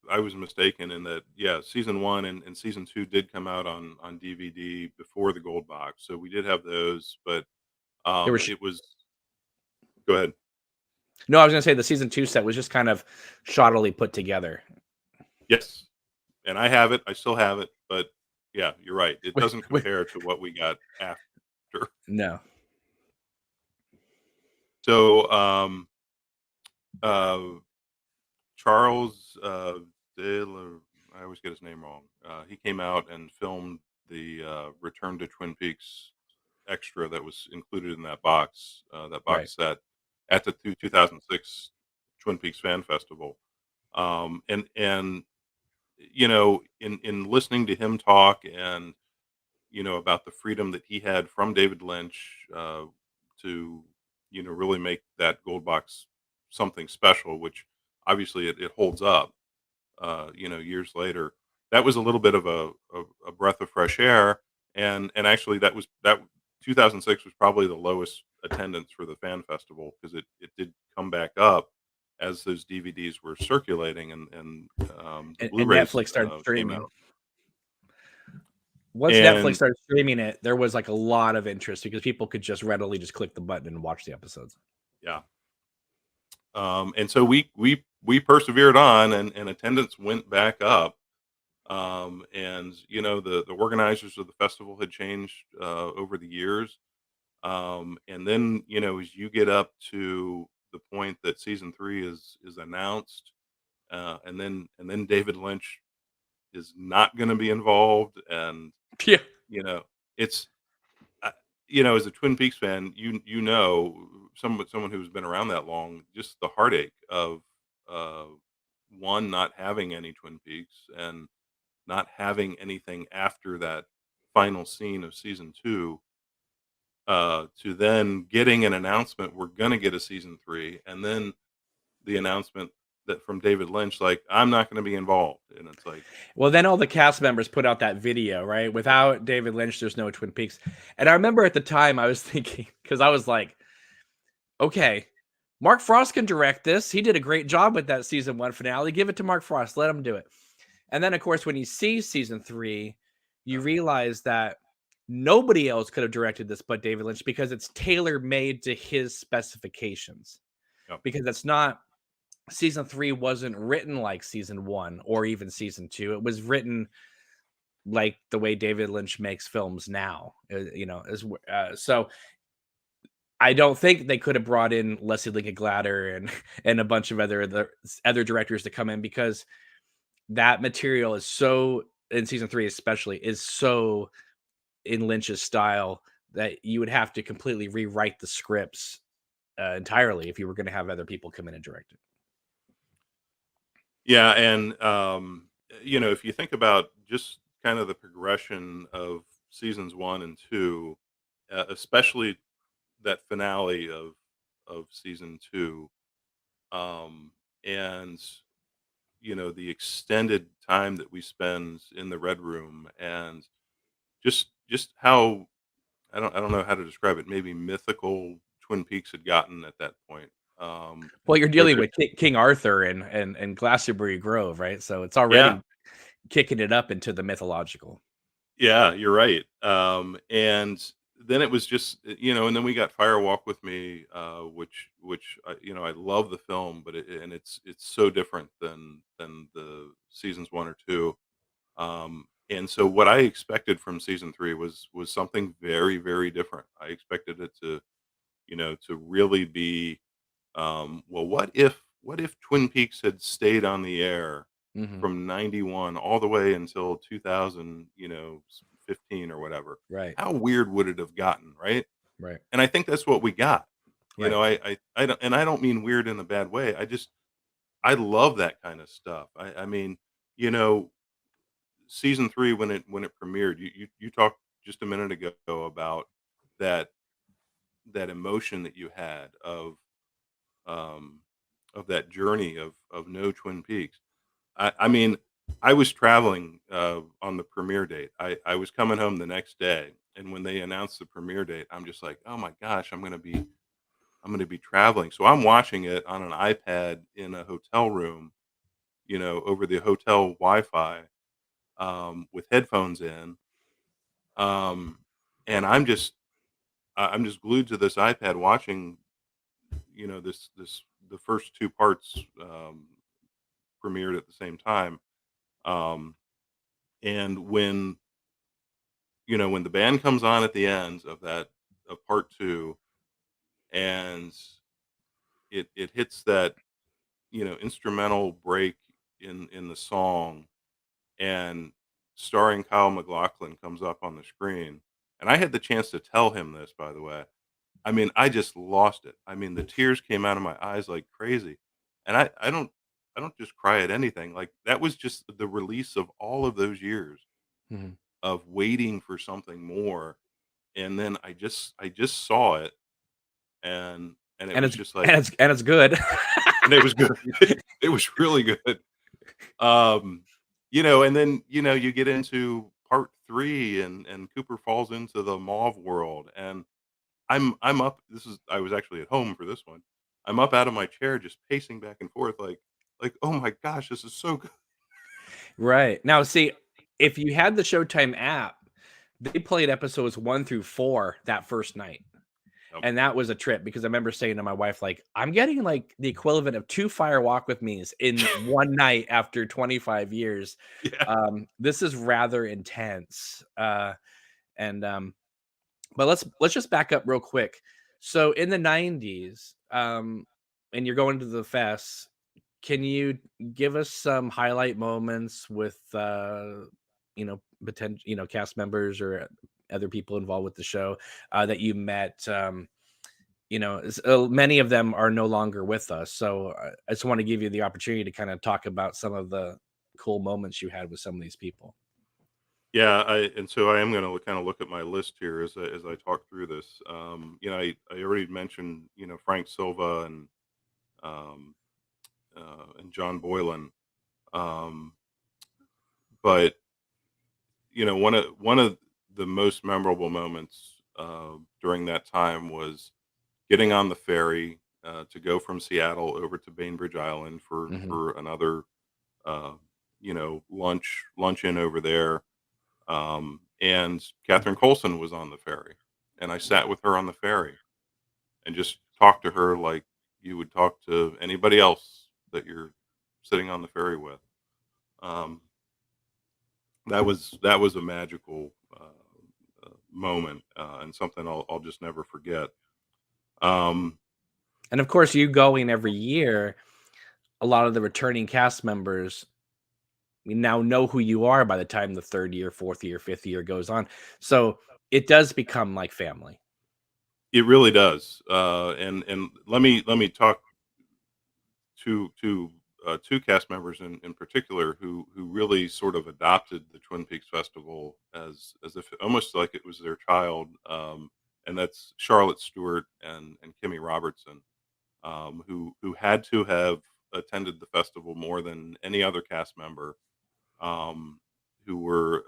I was mistaken in that. Yeah, season 1 and season 2 did come out on DVD before the gold box, so we did have those. But There was it was. Go ahead. no, I was gonna say the season 2 set was just kind of shoddily put together. Yes, and I have it. I still have it, but yeah, you're right. It doesn't With compare to what we got after. no, So, uh, Charles I always get his name wrong. He came out and filmed the Return to Twin Peaks extra that was included in that right. box set at the 2006 Twin Peaks Fan Festival. And in listening to him talk, and about the freedom that he had from David Lynch to really make that gold box something special, which obviously it holds up. Years later, that was a little bit of a breath of fresh air, and actually that 2006 was probably the lowest attendance for the fan festival, because it did come back up as those DVDs were circulating, and the And Blu-rays Netflix started came streaming. out. Once Netflix And started streaming it, there was like a lot of interest because people could just readily just click the button and watch the episodes. yeah, and so we persevered on, and attendance went back up. And the organizers of the festival had changed over the years. And then as you get up to the point that season 3 is announced, and then David Lynch is not going to be involved, and Yeah. you know it's as a Twin Peaks fan, someone who's been around that long, just the heartache of uh, one, not having any Twin Peaks, and not having anything after that final scene of season 2, to then getting an announcement we're gonna get a season 3, and then the announcement that from David Lynch, like, I'm not gonna be involved, and it's like, Well, then all the cast members put out that video, right? Without David Lynch, there's no Twin Peaks. And I remember at the time I was thinking, because I was like, okay, Mark Frost can direct this. He did a great job with that season 1 finale. Give it to Mark Frost. Let him do it. And then, of course, when you see season 3, you uh, realize that nobody else could have directed this but David Lynch, because it's tailor made to his specifications. yep. Because it's not season 3 wasn't written like season 1 or even season 2. It was written like the way David Lynch makes films now. So I don't think they could have brought in Leslie Lincoln Glatter and a bunch of other directors to come in, because that material is so, in season 3 especially, is so in Lynch's style that you would have to completely rewrite the scripts entirely if you were going to have other people come in and direct it. Yeah, and, if you think about just kind of the progression of seasons 1 and 2, especially that finale of season 2, and the extended time that we spend in the red room, and just how, I don't know how to describe it, maybe mythical Twin Peaks had gotten at that point. Well, you're Where dealing with King Arthur and Glastonbury Grove, right? So it's Yeah, already kicking it up into the mythological. yeah, you're right. And then it was just, and then we got Fire Walk with Me, which I love the film, but it's so different than the seasons 1 or 2. And so what I expected from season 3 was something very, very different. I expected it to really be, well, what if Twin Peaks had stayed on the air Mhm. from 91 all the way until 2015 or whatever? Right, How weird would it have gotten, right? right. And I think that's what we got. You Right. know, I don't, and I don't mean weird in a bad way. I love that kind of stuff. I mean, you know, season 3 when it premiered, you talked just a minute ago about that that emotion that you had um of that journey of no Twin Peaks. I mean, I was traveling on the premiere date. I was coming home the next day, and when they announced the premiere date, I'm just like, oh my gosh, I'm gonna be traveling. So I'm watching it on an iPad in a hotel room, you know, over the hotel Wi-Fi, with headphones in, um, and I'm just glued to this iPad watching, you know, this the first 2 parts, premiered at the same time, um, and when the band comes on at the end of part 2, and it hits that, you know, instrumental break in the song, and starring Kyle MacLachlan comes up on the screen, and I had the chance to tell him this, by the way. I mean, I just lost it. I mean, the tears came out of my eyes like crazy, and I don't just cry at anything. Like, that was just the release of all of those years Mhm. of waiting for something more, and then I just saw it, and it And was it's just like, good. and it was good. It was really good. Um, you know, and then, you know, you get into part 3, and Cooper falls into the mauve world, and I'm up, I was actually at home for this one. I'm up out of my chair just pacing back and forth like, "Oh my gosh, this is so good." Right. Now, see, if you had the Showtime app, they played episodes 1 through 4 that first night. Yep. And that was a trip because I remember saying to my wife, like, I'm getting like the equivalent of 2 Fire Walk with Me's in one night after 25 years. Yeah. This is rather intense. And But let's just back up real quick. So in the 90s, and you're going to the fest, can you give us some highlight moments with potential, cast members or other people involved with the show that you met? Many of them are no longer with us, so I just want to give you the opportunity to kind of talk about some of the cool moments you had with some of these people. Yeah, so I am gonna kinda look at my list here as I talk through this. You know, I already mentioned, you know, Frank Silva um, and John Boylan. Um, but, you know, one of the most memorable moments, during that time was getting on the ferry, to go from Seattle over to Bainbridge Island Hmm. for another, uh, you know, luncheon over there, and Catherine Coulson was on the ferry, and I sat with her on the ferry and just talked to her like you would talk to anybody else that you're sitting on the ferry with. Um, that was a magical, moment, and something I'll just never forget. Um, And of course, you going every year, a lot of the returning cast members, we now know who you are by the time the third year, fourth year, fifth year goes on. So it does become like family. it really does, and let me talk to 2 cast members in particular who really sort of adopted the Twin Peaks Festival as if almost like it was their child, and that's Charlotte Stewart and Kimmy Robertson, who had to have attended the festival more than any other cast member, um, who were,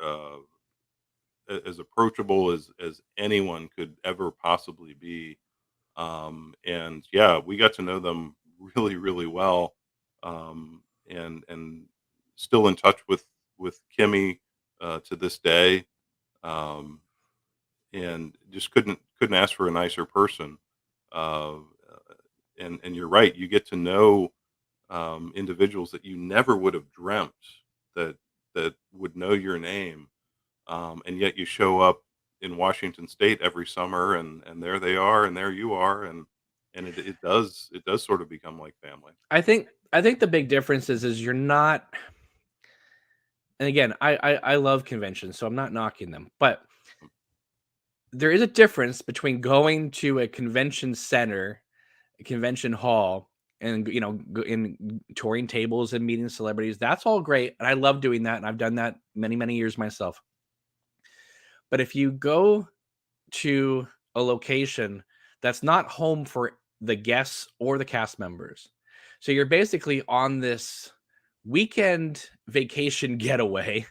as approachable as anyone could ever possibly be. And yeah, we got to know them really, really well, and still in touch with Kimmy, to this day, um, and just couldn't ask for a nicer person. Uh, and you're right, you get to know, individuals that you never would have dreamt that would know your name, and yet you show up in Washington State every summer, and there they are, and there you are, and it does sort of become like family. I think the big difference is you're not, and again, I love conventions, so I'm not knocking them, but there is a difference between going to a convention center convention hall and in touring tables and meeting celebrities. That's all great, and I love doing that, and I've done that many years myself. But if you go to a location that's not home for the guests or the cast members, so you're basically on this weekend vacation getaway,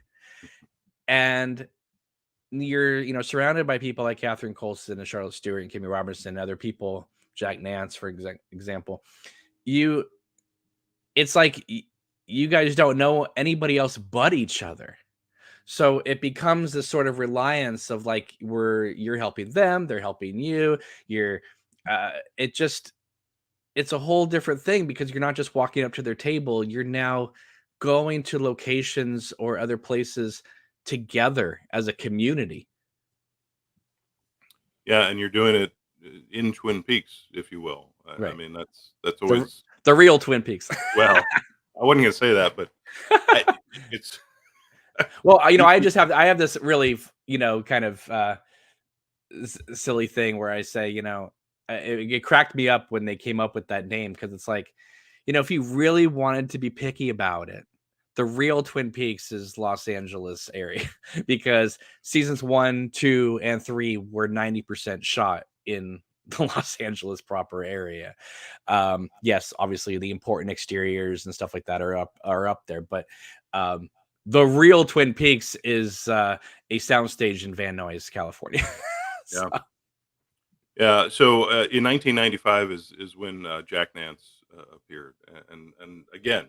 and you're surrounded by people like Catherine Coulson and Charlotte Stewart and Kimmy Robertson and other people, Jack Nance for example. you it's like you guys don't know anybody else but each other, so it becomes this sort of reliance of like where you're helping them, they're helping you, you're it just it's a whole different thing because you're not just walking up to their table, you're now going to locations or other places together as a community. Yeah, and you're doing it in Twin Peaks, if you will. I Right. mean, that's The always the real Twin Peaks. well, I wasn't gonna say that, but I it's Well, you I can just have this really, kind of silly thing where I say, it cracked me up when they came up with that name because it's like, if you really wanted to be picky about it, the real Twin Peaks is Los Angeles area because seasons 1, 2, and 3 were 90% shot in the Los Angeles proper area. Yes, obviously the important exteriors and stuff like that are up there, but um, the real Twin Peaks is a soundstage in Van Nuys, California. yeah. So, Yeah, so, in 1995 is when, Jack Nance, appeared, and again,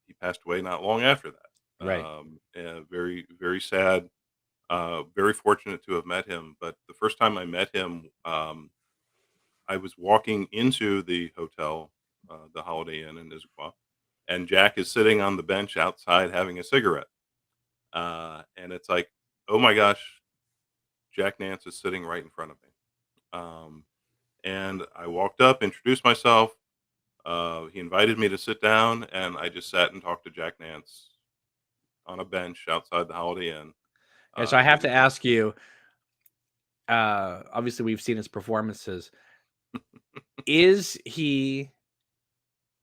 he passed away not long after that. right. Very, very sad, very fortunate to have met him, but the first time I met him, I was walking into the hotel, the Holiday Inn in Issaquah, and Jack is sitting on the bench outside having a cigarette, and it's like, "Oh my gosh, Jack Nance is sitting right in front of me." Um, and I walked up, introduced myself. He invited me to sit down, and I just sat and talked to Jack Nance on a bench outside the Holiday Inn. And so I He have to was ask you, obviously we've seen his performances. Is he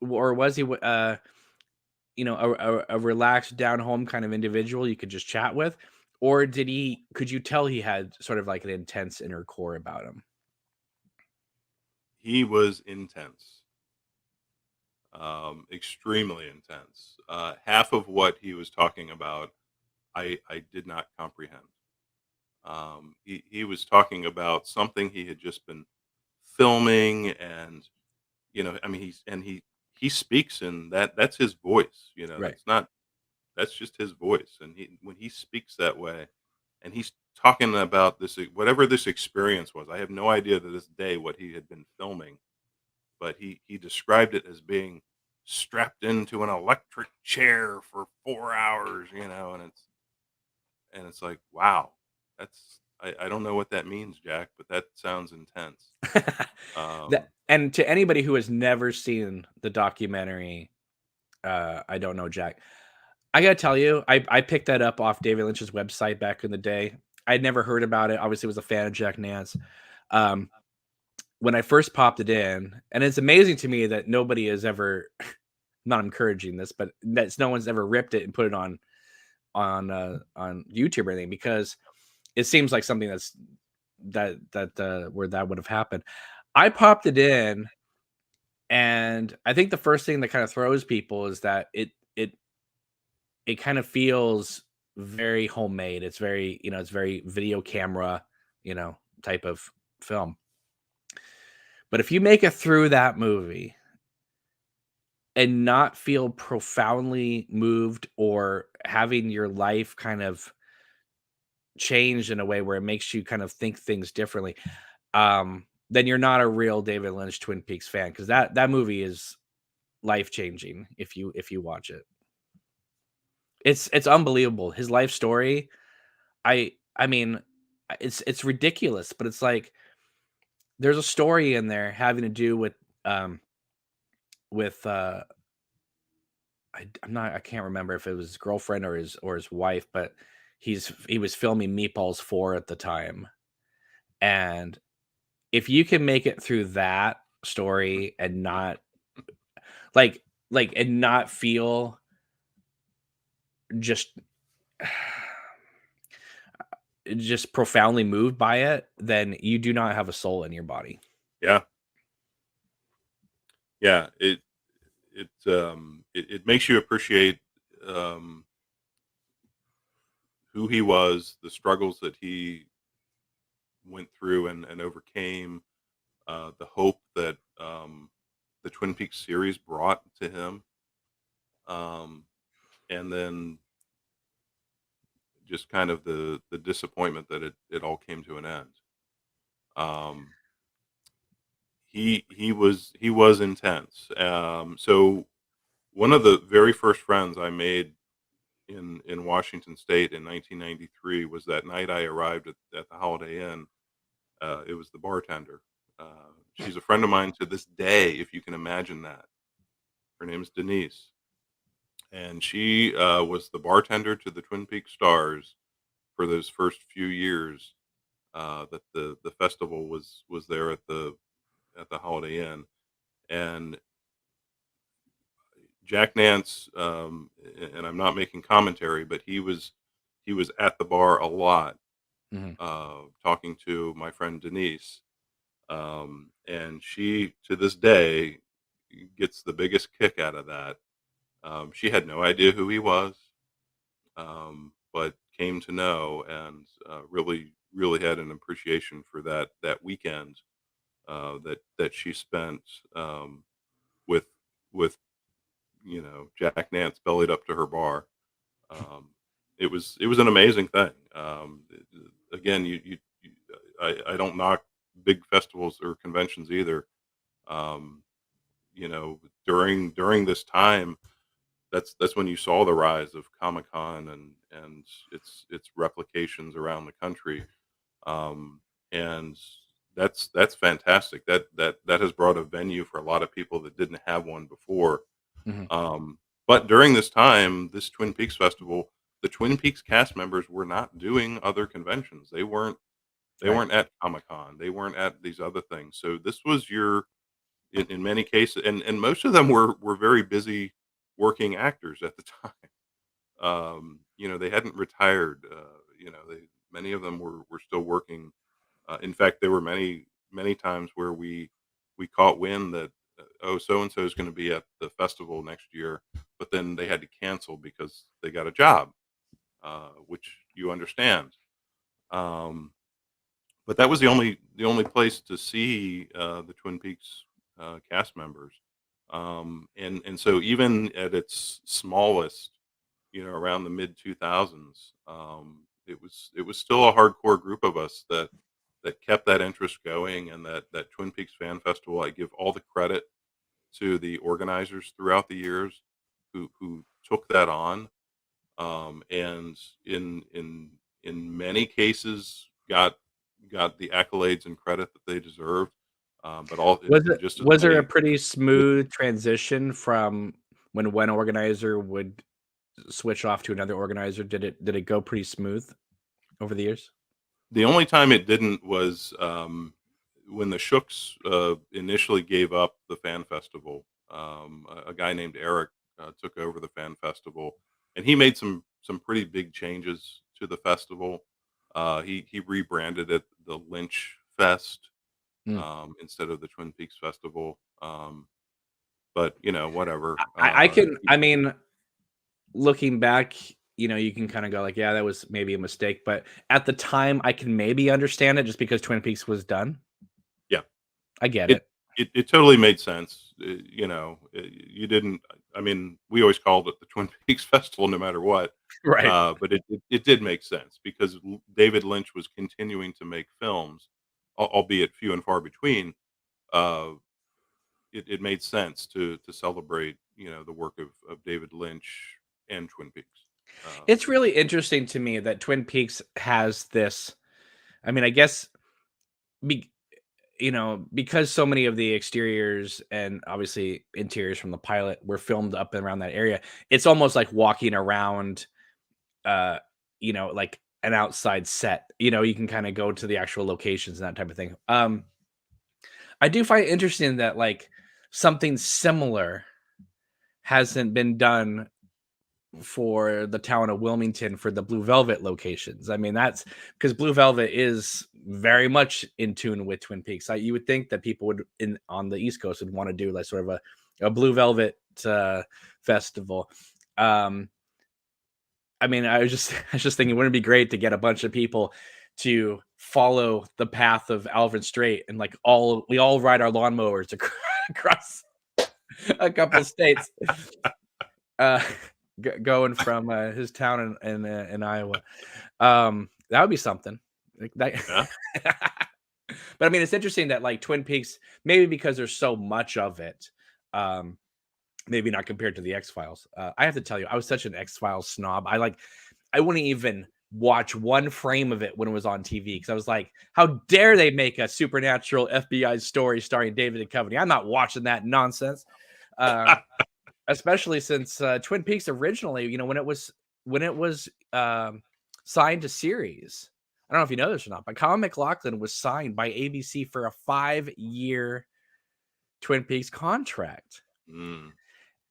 or was he a relaxed down home kind of individual you could just chat with? Or could you tell he had sort of like an intense inner core about him? he was intense, extremely intense. Half of what he was talking about, I did not comprehend. He was talking about something he had just been filming, and I mean, he speaks in that's his voice. Right. That's just his voice, and when he speaks that way, and he's talking about this whatever this experience was. I have no idea to this day what he had been filming, but he described it as being strapped into an electric chair for 4 hours, and it's like, wow, I don't know what that means, Jack, but that sounds intense. That Um, and to anybody who has never seen the documentary, I don't know Jack. I gotta tell you, I picked that up off David Lynch's website back in the day. I'd never heard about it. Obviously, was a fan of Jack Nance. Um, when I first popped it in, and it's amazing to me that nobody has ever, not encouraging this, but that's no one's ever ripped it and put it on YouTube or anything because it seems like something that where that would have happened. I popped it in, and I think the first thing that kind of throws people is that it kind of feels very homemade. It's very, it's very video camera, type of film. But if you make it through that movie and not feel profoundly moved or having your life kind of changed in a way where it makes you kind of think things differently, then you're not a real David Lynch Twin Peaks fan because that movie is life changing if you watch it. It's unbelievable. His life story. I mean, it's ridiculous, but it's like there's a story in there having to do um with I can't remember if it was his girlfriend or his wife, but he was filming Meatballs 4 at the time. And if you can make it through that, story and not like and not feel just just profoundly moved by it, then you do not have a soul in your body. Yeah. Yeah. It makes you appreciate um, who he was, the struggles that he went through and overcame, the hope that the Twin Peaks series brought to him, um, and then just kind of the disappointment that it all came to an end. Um, he was intense. So one of the very first friends I made in Washington State in 1993 was that night I arrived at the Holiday Inn. It was the bartender. She's a friend of mine to this day, if you can imagine that. Her name is Denise, and she was the bartender to the Twin Peaks Stars for those first few years that the festival was there at the Holiday Inn. And Jack Nance, and I'm not making commentary, but he was at the bar a lot, Mhm. talking to my friend Denise, and she to this day gets the biggest kick out of that. She had no idea who he was, but came to know and really had an appreciation for that weekend that she spent with with Jack Nance bellied up to her bar. Um, it was an amazing thing. Again, I don't knock big festivals or conventions either. Um, during this time, that's when you saw the rise of Comic Con and its replications around the country. Um, and that's fantastic. That has brought a venue for a lot of people that didn't have one before. Mhm. Um, but during this time, this Twin Peaks festival, the Twin Peaks cast members were not doing other conventions. They Right. weren't at Comic Con. They weren't at these other things. So this was your in many cases, and most of them were very busy working actors at the time. They hadn't retired. Many of them were still working. In fact, there were many times where we caught wind that oh, so and so is going to be at the festival next year, but then they had to cancel because they got a job, which you understand. Um, but that was the only place to see the Twin Peaks cast members, and so even at its smallest, around the mid 2000s, it was still a hardcore group of us that kept that interest going, and that Twin Peaks Fan Festival. I give all the credit to the organizers throughout the years who took that on, and in many cases got the accolades and credit that they deserved. But all in just as Was there a many, pretty just smooth transition from when one organizer would switch off to another organizer? Did it go pretty smooth over the years? the only time it didn't was when the Shooks initially gave up the fan festival. A guy named Eric took over the fan festival, and he made some pretty big changes to the festival. He rebranded it the Lynch Fest Mm. instead of the Twin Peaks Festival. But whatever. I can I mean, looking back, you can kinda go like, "Yeah, that was maybe a mistake," but at the time, I can maybe understand it just because Twin Peaks was done. Yeah, I get it it. it totally made sense. You didn't. I mean, we always called it the Twin Peaks Festival, no matter what. Right. But it did make sense because David Lynch was continuing to make films, albeit few and far between. Uh, it made sense to celebrate, the work of David Lynch and Twin Peaks. It's really interesting to me that Twin Peaks has this. I mean, I guess be because so many of the exteriors and obviously interiors from the pilot were filmed up and around that area, it's almost like walking around, uh, like an outside set. You can kind of go to the actual locations and that type of thing. I do find it interesting that like something similar hasn't been done for the town of Wilmington for the Blue Velvet locations. I mean, that's because Blue Velvet is very much in tune with Twin Peaks. You would think that people would in on the East Coast would want to do like sort of a Blue Velvet festival. Um, I mean, I was just thinking, wouldn't it be great to get a bunch of people to follow the path of Alvin Strait and like we all ride our lawnmowers across a couple states. Uh, going from his town in Iowa. That would be something. Like that. Yeah. But I mean, it's interesting that like Twin Peaks, maybe because there's so much of it, um, maybe not compared to the X Files. I have to tell you, I was such an X Files snob. I wouldn't even watch one frame of it when it was on TV because I was like, how dare they make a supernatural FBI story starring David Duchovny? I'm not watching that nonsense. Especially since Twin Peaks originally, when it was signed to series. I don't know if you know this or not, but Colin McLaughlin was signed by ABC for a 5-year Twin Peaks contract. Mm.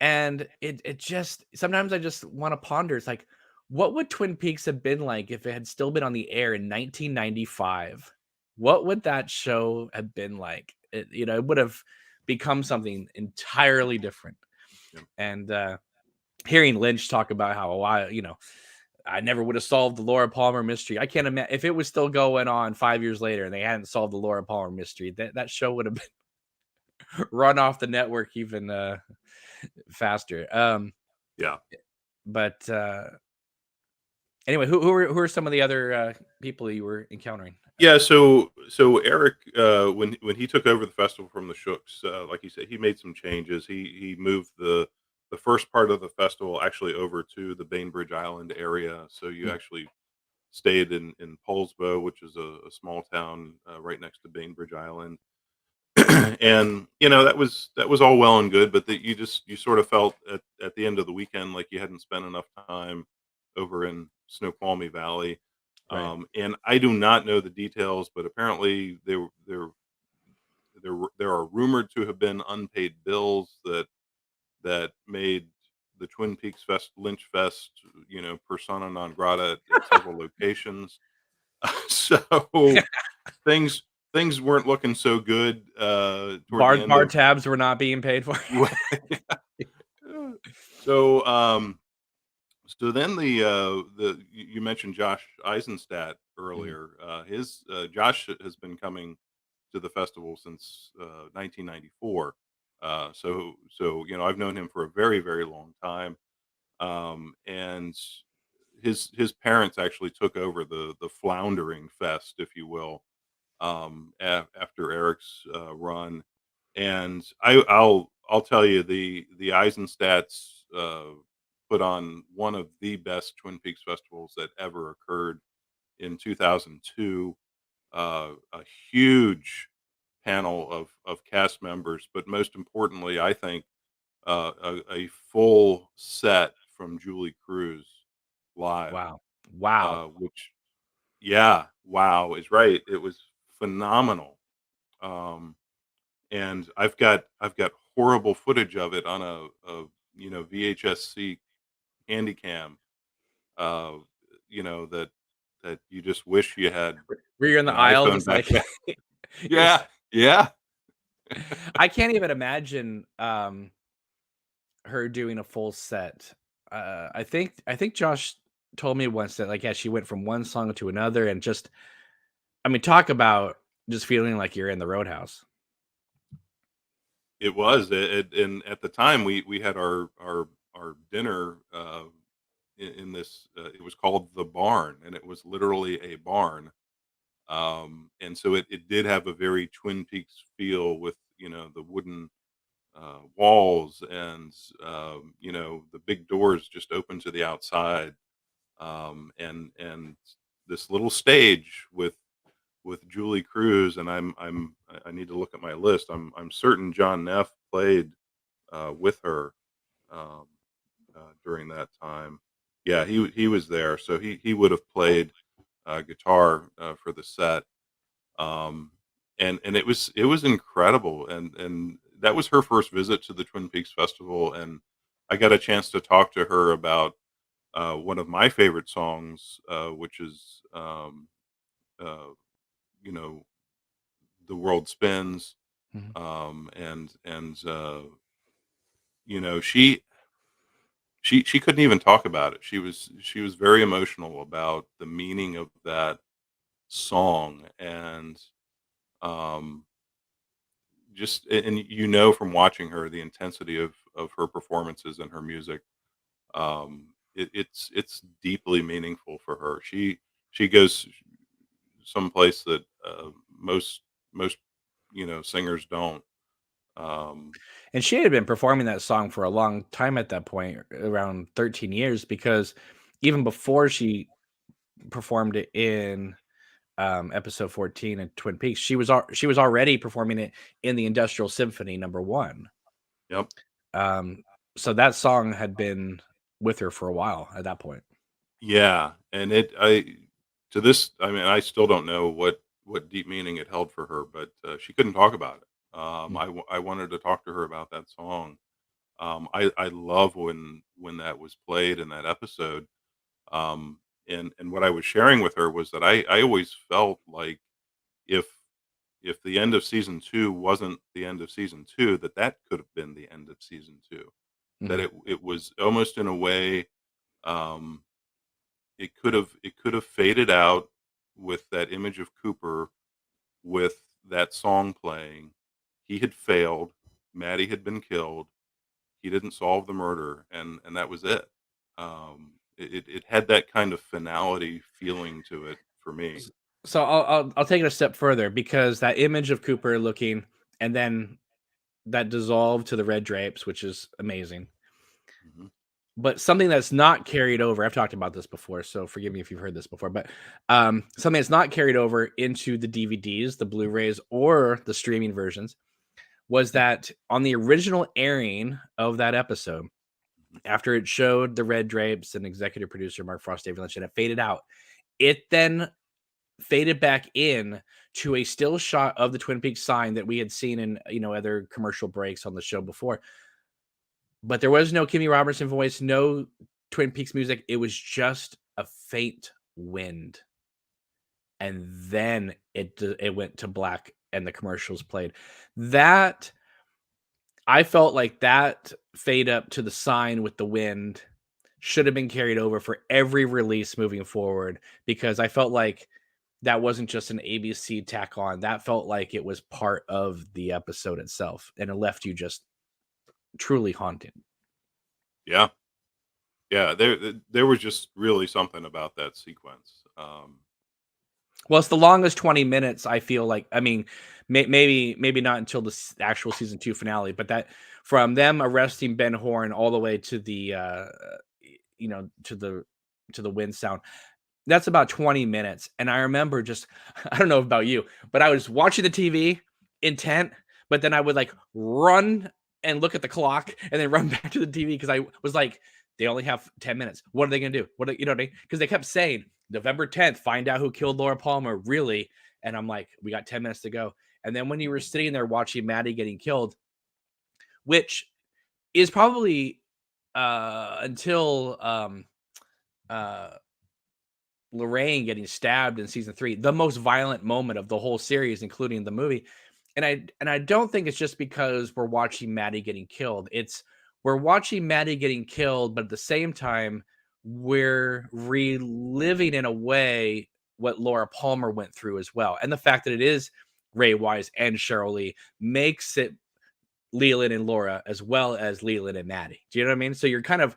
And it just sometimes I just want to ponder. It's like, what would Twin Peaks have been like if it had still been on the air in 1995? What would that show have been like? It would have become something entirely different. Yeah. And hearing Lynch talk about how I never would have solved the Laura Palmer mystery. I can't imagine if it was still going on 5 years later and they hadn't solved the Laura Palmer mystery, that show would have been run off the network even faster. Yeah. But anyway, who are some of the other people you were encountering? Yeah, so Eric, when he took over the festival from the Shooks, like he said, he made some changes. He moved the first part of the festival actually over to the Bainbridge Island area. So you Mm, actually stayed in Polsbo, which is a small town right next to Bainbridge Island. And that was all well and good, but that you sort of felt at the end of the weekend like you hadn't spent enough time over in Snoqualmie Valley. right. And I do not know the details, but apparently there are rumored to have been unpaid bills that made the Twin Peaks Lynch Fest, persona non grata at several locations. So things things weren't looking so good toward the end Bar of. tabs were not being paid for. so so then you mentioned Josh Eisenstadt Mhm. earlier. His Josh has been coming to the festival since 1994. So I've known him for a very very long time. And his parents actually took over the floundering fest, if you will, after Eric's run. And I'll tell you, the Eisenstadts put on one of the best Twin Peaks festivals that ever occurred in 2002. A huge panel of cast members, but most importantly, I think a full set from Julie Cruz live, Wow. Wow. which yeah, wow is right. It was phenomenal. Um, and I've got horrible footage of it on a VHS-C handycam. Uh, that you just wish you had Were you in the an aisle iPhone just back like then. you're Yeah, yeah. I can't even imagine her doing a full set. I think Josh told me once that like yeah, she went from one song to another and just I mean talk about just feeling like you're in the Roadhouse. It was, and at the time we had our dinner in this. It was called the Barn, and it was literally a barn. And so it did have a very Twin Peaks feel with the wooden walls and the big doors just open to the outside, and this little stage with Julie Cruz. And I need to look at my list. I'm certain John Neff played with her um, during that time. Yeah, he was there, so he would have played guitar for the set. Um, and it was incredible, and that was her first visit to the Twin Peaks Festival, and I got a chance to talk to her about one of my favorite songs, which is uh, you know, "The World Spins," Mhm. and you know, she couldn't even talk about it. She was very emotional about the meaning of that song, and um, just and from watching her the intensity of her performances and her music. It's deeply meaningful for her. She goes someplace that most singers don't. Um, And she had been performing that song for a long time at that point, around 13 years, because even before she performed it in episode 14 in Twin Peaks, she was already performing it in the Industrial Symphony #1. yep. Um, so that song had been with her for a while at that point. Yeah, and it I to this I mean, I still don't know what deep meaning it held for her, but she couldn't talk about it. Mm. I wanted to talk to her about that song. I love when that was played in that episode. Um, and what I was sharing with her was that I always felt like if if the end of season 2 wasn't the end of season 2, that could have been the end of season 2. That Mhm. it was almost in a way, um it could have faded out with that image of Cooper with that song playing. He had failed. Maddie had been killed. He didn't solve the murder, and that was it. It had that kind of finality feeling to it for me. S So I'll take it a step further, because that image of Cooper looking, and then that dissolve to the red drapes, which is amazing. Mhm. But something that's not carried over, I've talked about this before, so forgive me if you've heard this before, but something that's not carried over into the DVDs, the Blu-rays, or the streaming versions, was that on the original airing of that episode, Mhm. after it showed the red drapes and executive producer Mark Frost, David Lynch, and it faded out, it then faded back in to a still shot of the Twin Peaks sign that we had seen in, other commercial breaks on the show before. But there was no Kimmy Robertson voice, no Twin Peaks music. It was just a faint wind, and then it went to black and the commercials played. That I felt like that fade up to the sign with the wind should have been carried over for every release moving forward, because I felt like that wasn't just an ABC tack on. That felt like it was part of the episode itself, and it left you just truly haunted. Yeah, yeah. There was just really something about that sequence. Well, it's the longest 20 minutes, I feel like. I mean, maybe not until the actual season 2 finale, but that from them arresting Ben Horn all the way to the you know to the wind sound, that's about 20 minutes. And I remember just I don't know about you, but I was watching the TV intent, but then I would like run and look at the clock and then run back to the TV, because I was like, they only have 10 minutes. What are they going to do? You know what I mean? Because they kept saying November 10th, find out who killed Laura Palmer, really. And I'm like, we got 10 minutes to go. And then when you were sitting there watching Maddie getting killed, which is probably until uh Lorraine getting stabbed in season 3, the most violent moment of the whole series, including the movie. And I don't think it's just because we're watching Maddie getting killed. It's we're watching Maddie getting killed, but at the same time, we're reliving in a way what Laura Palmer went through as well. And the fact that it is Ray Wise and Cheryl Lee makes it Leland and Laura as well as Leland and Maddie. Do you know what I mean? So you're kind of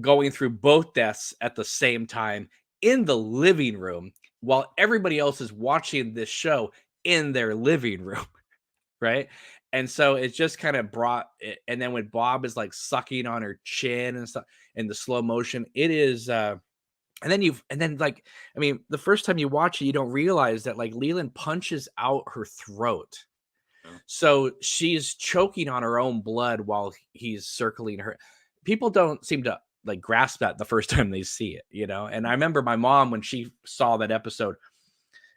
going through both deaths at the same time in the living room while everybody else is watching this show in their living room, right? And so it just kind of brought it. And then when Bob is like sucking on her chin and stuff in the slow motion, it is and then like I mean, the first time you watch it, you don't realize that like Leland punches out her throat. Yeah. So she's choking on her own blood while he's circling her. People don't seem to like grasp that the first time they see it. And I remember my mom, when she saw that episode,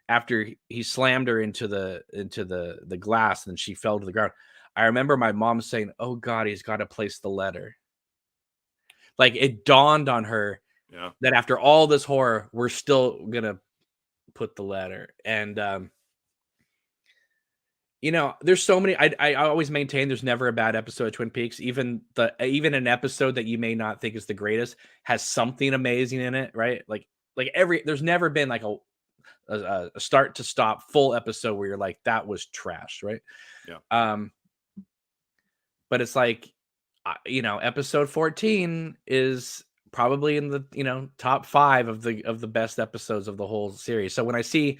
after he slammed her into the glass and she fell to the ground. I remember my mom saying, "Oh God, he's got to place the letter." Like it dawned on her Yeah. that after all this horror, we're still gonna put the letter. And there's so many. I always maintain there's never a bad episode of Twin Peaks. Even an episode that you may not think is the greatest has something amazing in it, right? Like there's never been like a start to stop full episode where you're like, that was trash, right? Yeah. Um, but it's like, episode 14 is probably in the top 5 of the best episodes of the whole series. So when I see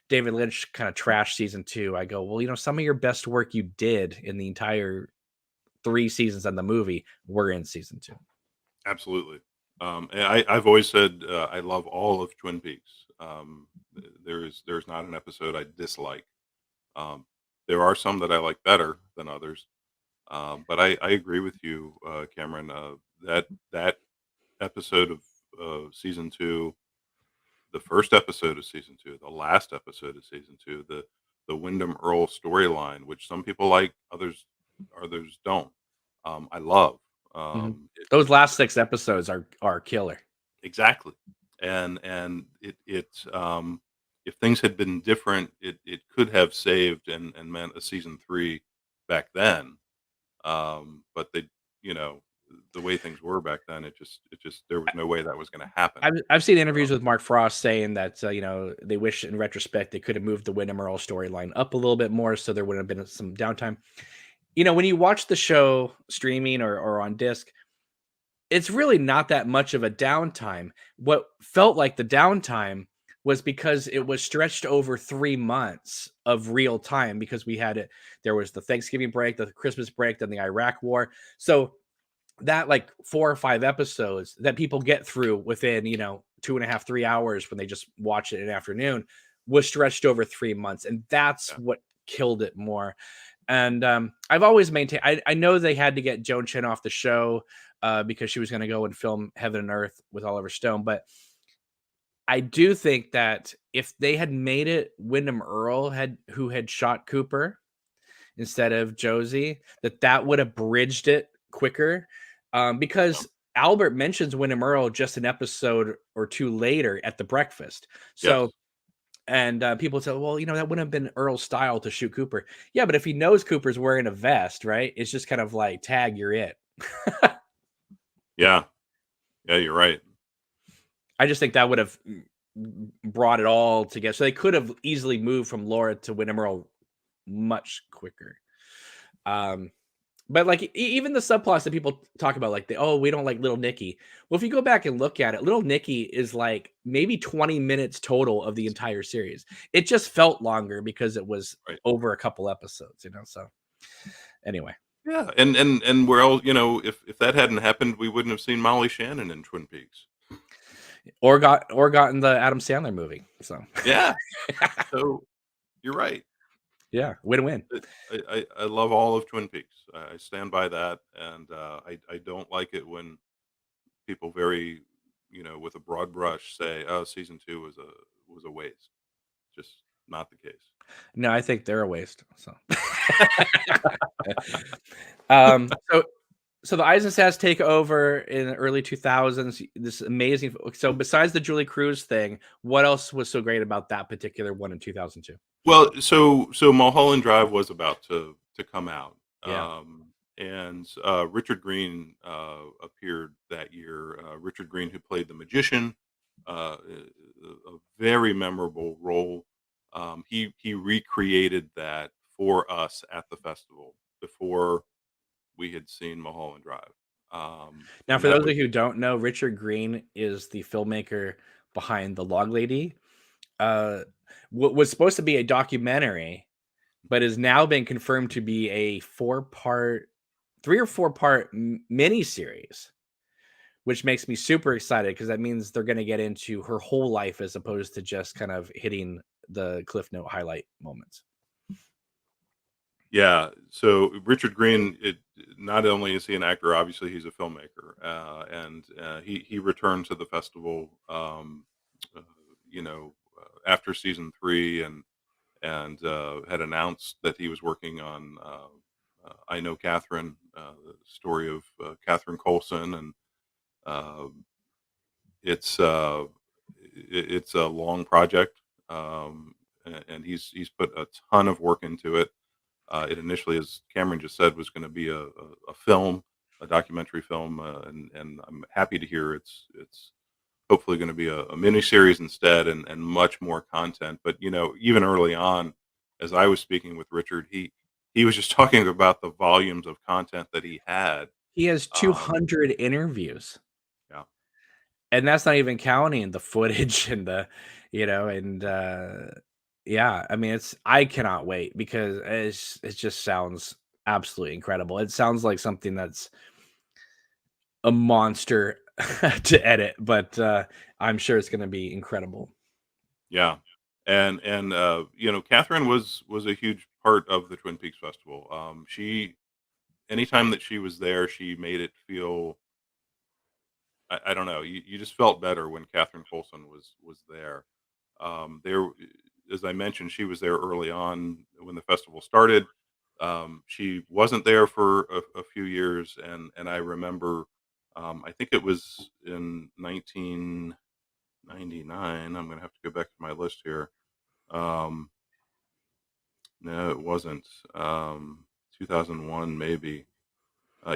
David Lynch kind of trash season 2, I go, well, some of your best work you did in the entire 3 seasons of the movie were in season 2. Absolutely. And I've always said I love all of Twin Peaks. There's not an episode I dislike. Um, there are some that I like better than others. But I agree with you, Cameron. That episode of season 2, the first episode of season 2, the last episode of season 2, the Wyndham Earl storyline, which some people like, others don't. I love. Mhm. It, Those last 6 episodes are killer. exactly, and if things had been different, it could have saved and meant a season 3 back then. But you know, the way things were back then, it just there was no way that was going to happen. I've seen So, interviews with Mark Frost saying that they wish in retrospect they could have moved the Wyndham Earl storyline up a little bit more, so there would have been some downtime. When you watch the show streaming or on disc, it's really not that much of a downtime. What felt like the downtime was because it was stretched over 3 months of real time, because there was the Thanksgiving break, the Christmas break, then the Iraq war. So that like 4 or 5 episodes that people get through within 2.5, 3 hours when they just watch it in an afternoon was stretched over 3 months, and that's yeah, what killed it more. And I've always maintained, I know they had to get Joan Chen off the show because she was going to go and film Heaven and Earth with Oliver Stone, but I do think that if they had made it Wyndham Earl who had shot Cooper instead of Josie, that would have bridged it quicker. yeah, Because Albert mentions Wyndham Earl just an episode or 2 later at the breakfast. So, yes, and people say, well, that wouldn't have been Earl's style to shoot Cooper. Yeah, but if he knows Cooper's wearing a vest, right? It's just kind of like, tag, you're it. yeah, yeah. You're right. I just think that would have brought it all together. So they could have easily moved from Laura to Wyndham Earl much quicker. But like even the subplots that people talk about, like we don't like Little Nicky. Well, if you go back and look at it, Little Nicky is like maybe 20 minutes total of the entire series. It just felt longer because it was Right. over a couple episodes, So anyway, Yeah, and where else? If that hadn't happened, we wouldn't have seen Molly Shannon in Twin Peaks. or gotten the Adam Sandler movie. So Yeah. So you're right. yeah, win-win. I love all of Twin Peaks. I stand by that, and I don't like it when people with a broad brush say, "Oh, season 2 was a waste." Just not the case. No, I think they're a waste. So so the Eisenstadt take over in the early 2000s. This amazing. So besides the Julie Cruz thing, what else was so great about that particular one in 2002? Well, so Mulholland Drive was about to come out, Yeah. and Richard Green appeared that year. Richard Green, who played the magician, a very memorable role. He recreated that for us at the festival before we had seen Mulholland Drive, Now, and for that those of was you who don't know, Richard Green is the filmmaker behind The Log Lady. What was supposed to be a documentary, but is now been confirmed to be a 3 or 4 part mini series, which makes me super excited because that means they're going to get into her whole life as opposed to just kind of hitting the Cliff Note highlight moments. Yeah. So Richard Green, not only is he an actor, obviously he's a filmmaker, and he returned to the festival, uh, after season 3, and had announced that he was working on I Know Catherine, the story of Catherine Coulson, and uh, it's uh, it's a long project, and he's put a ton of work into it. It initially, as Cameron just said, was going to be a film, a documentary film, and I'm happy to hear it's hopefully going to be a mini series instead, and much more content. But even early on, as I was speaking with Richard, he was just talking about the volumes of content that he had. He has Um, 200 interviews, yeah, and that's not even counting the footage and and yeah, I mean, I cannot wait because it just sounds absolutely incredible. It sounds like something that's a monster to edit, but I'm sure it's going to be incredible. yeah, and Catherine was a huge part of the Twin Peaks Festival. She anytime that she was there, she made it feel, I don't know. You just felt better when Catherine Coulson was there. There, as I mentioned, she was there early on when the festival started. She wasn't there for a few years, and I remember, I think it was in 1999. I'm going to have to go back to my list here. Um, no, it wasn't. 2001, maybe.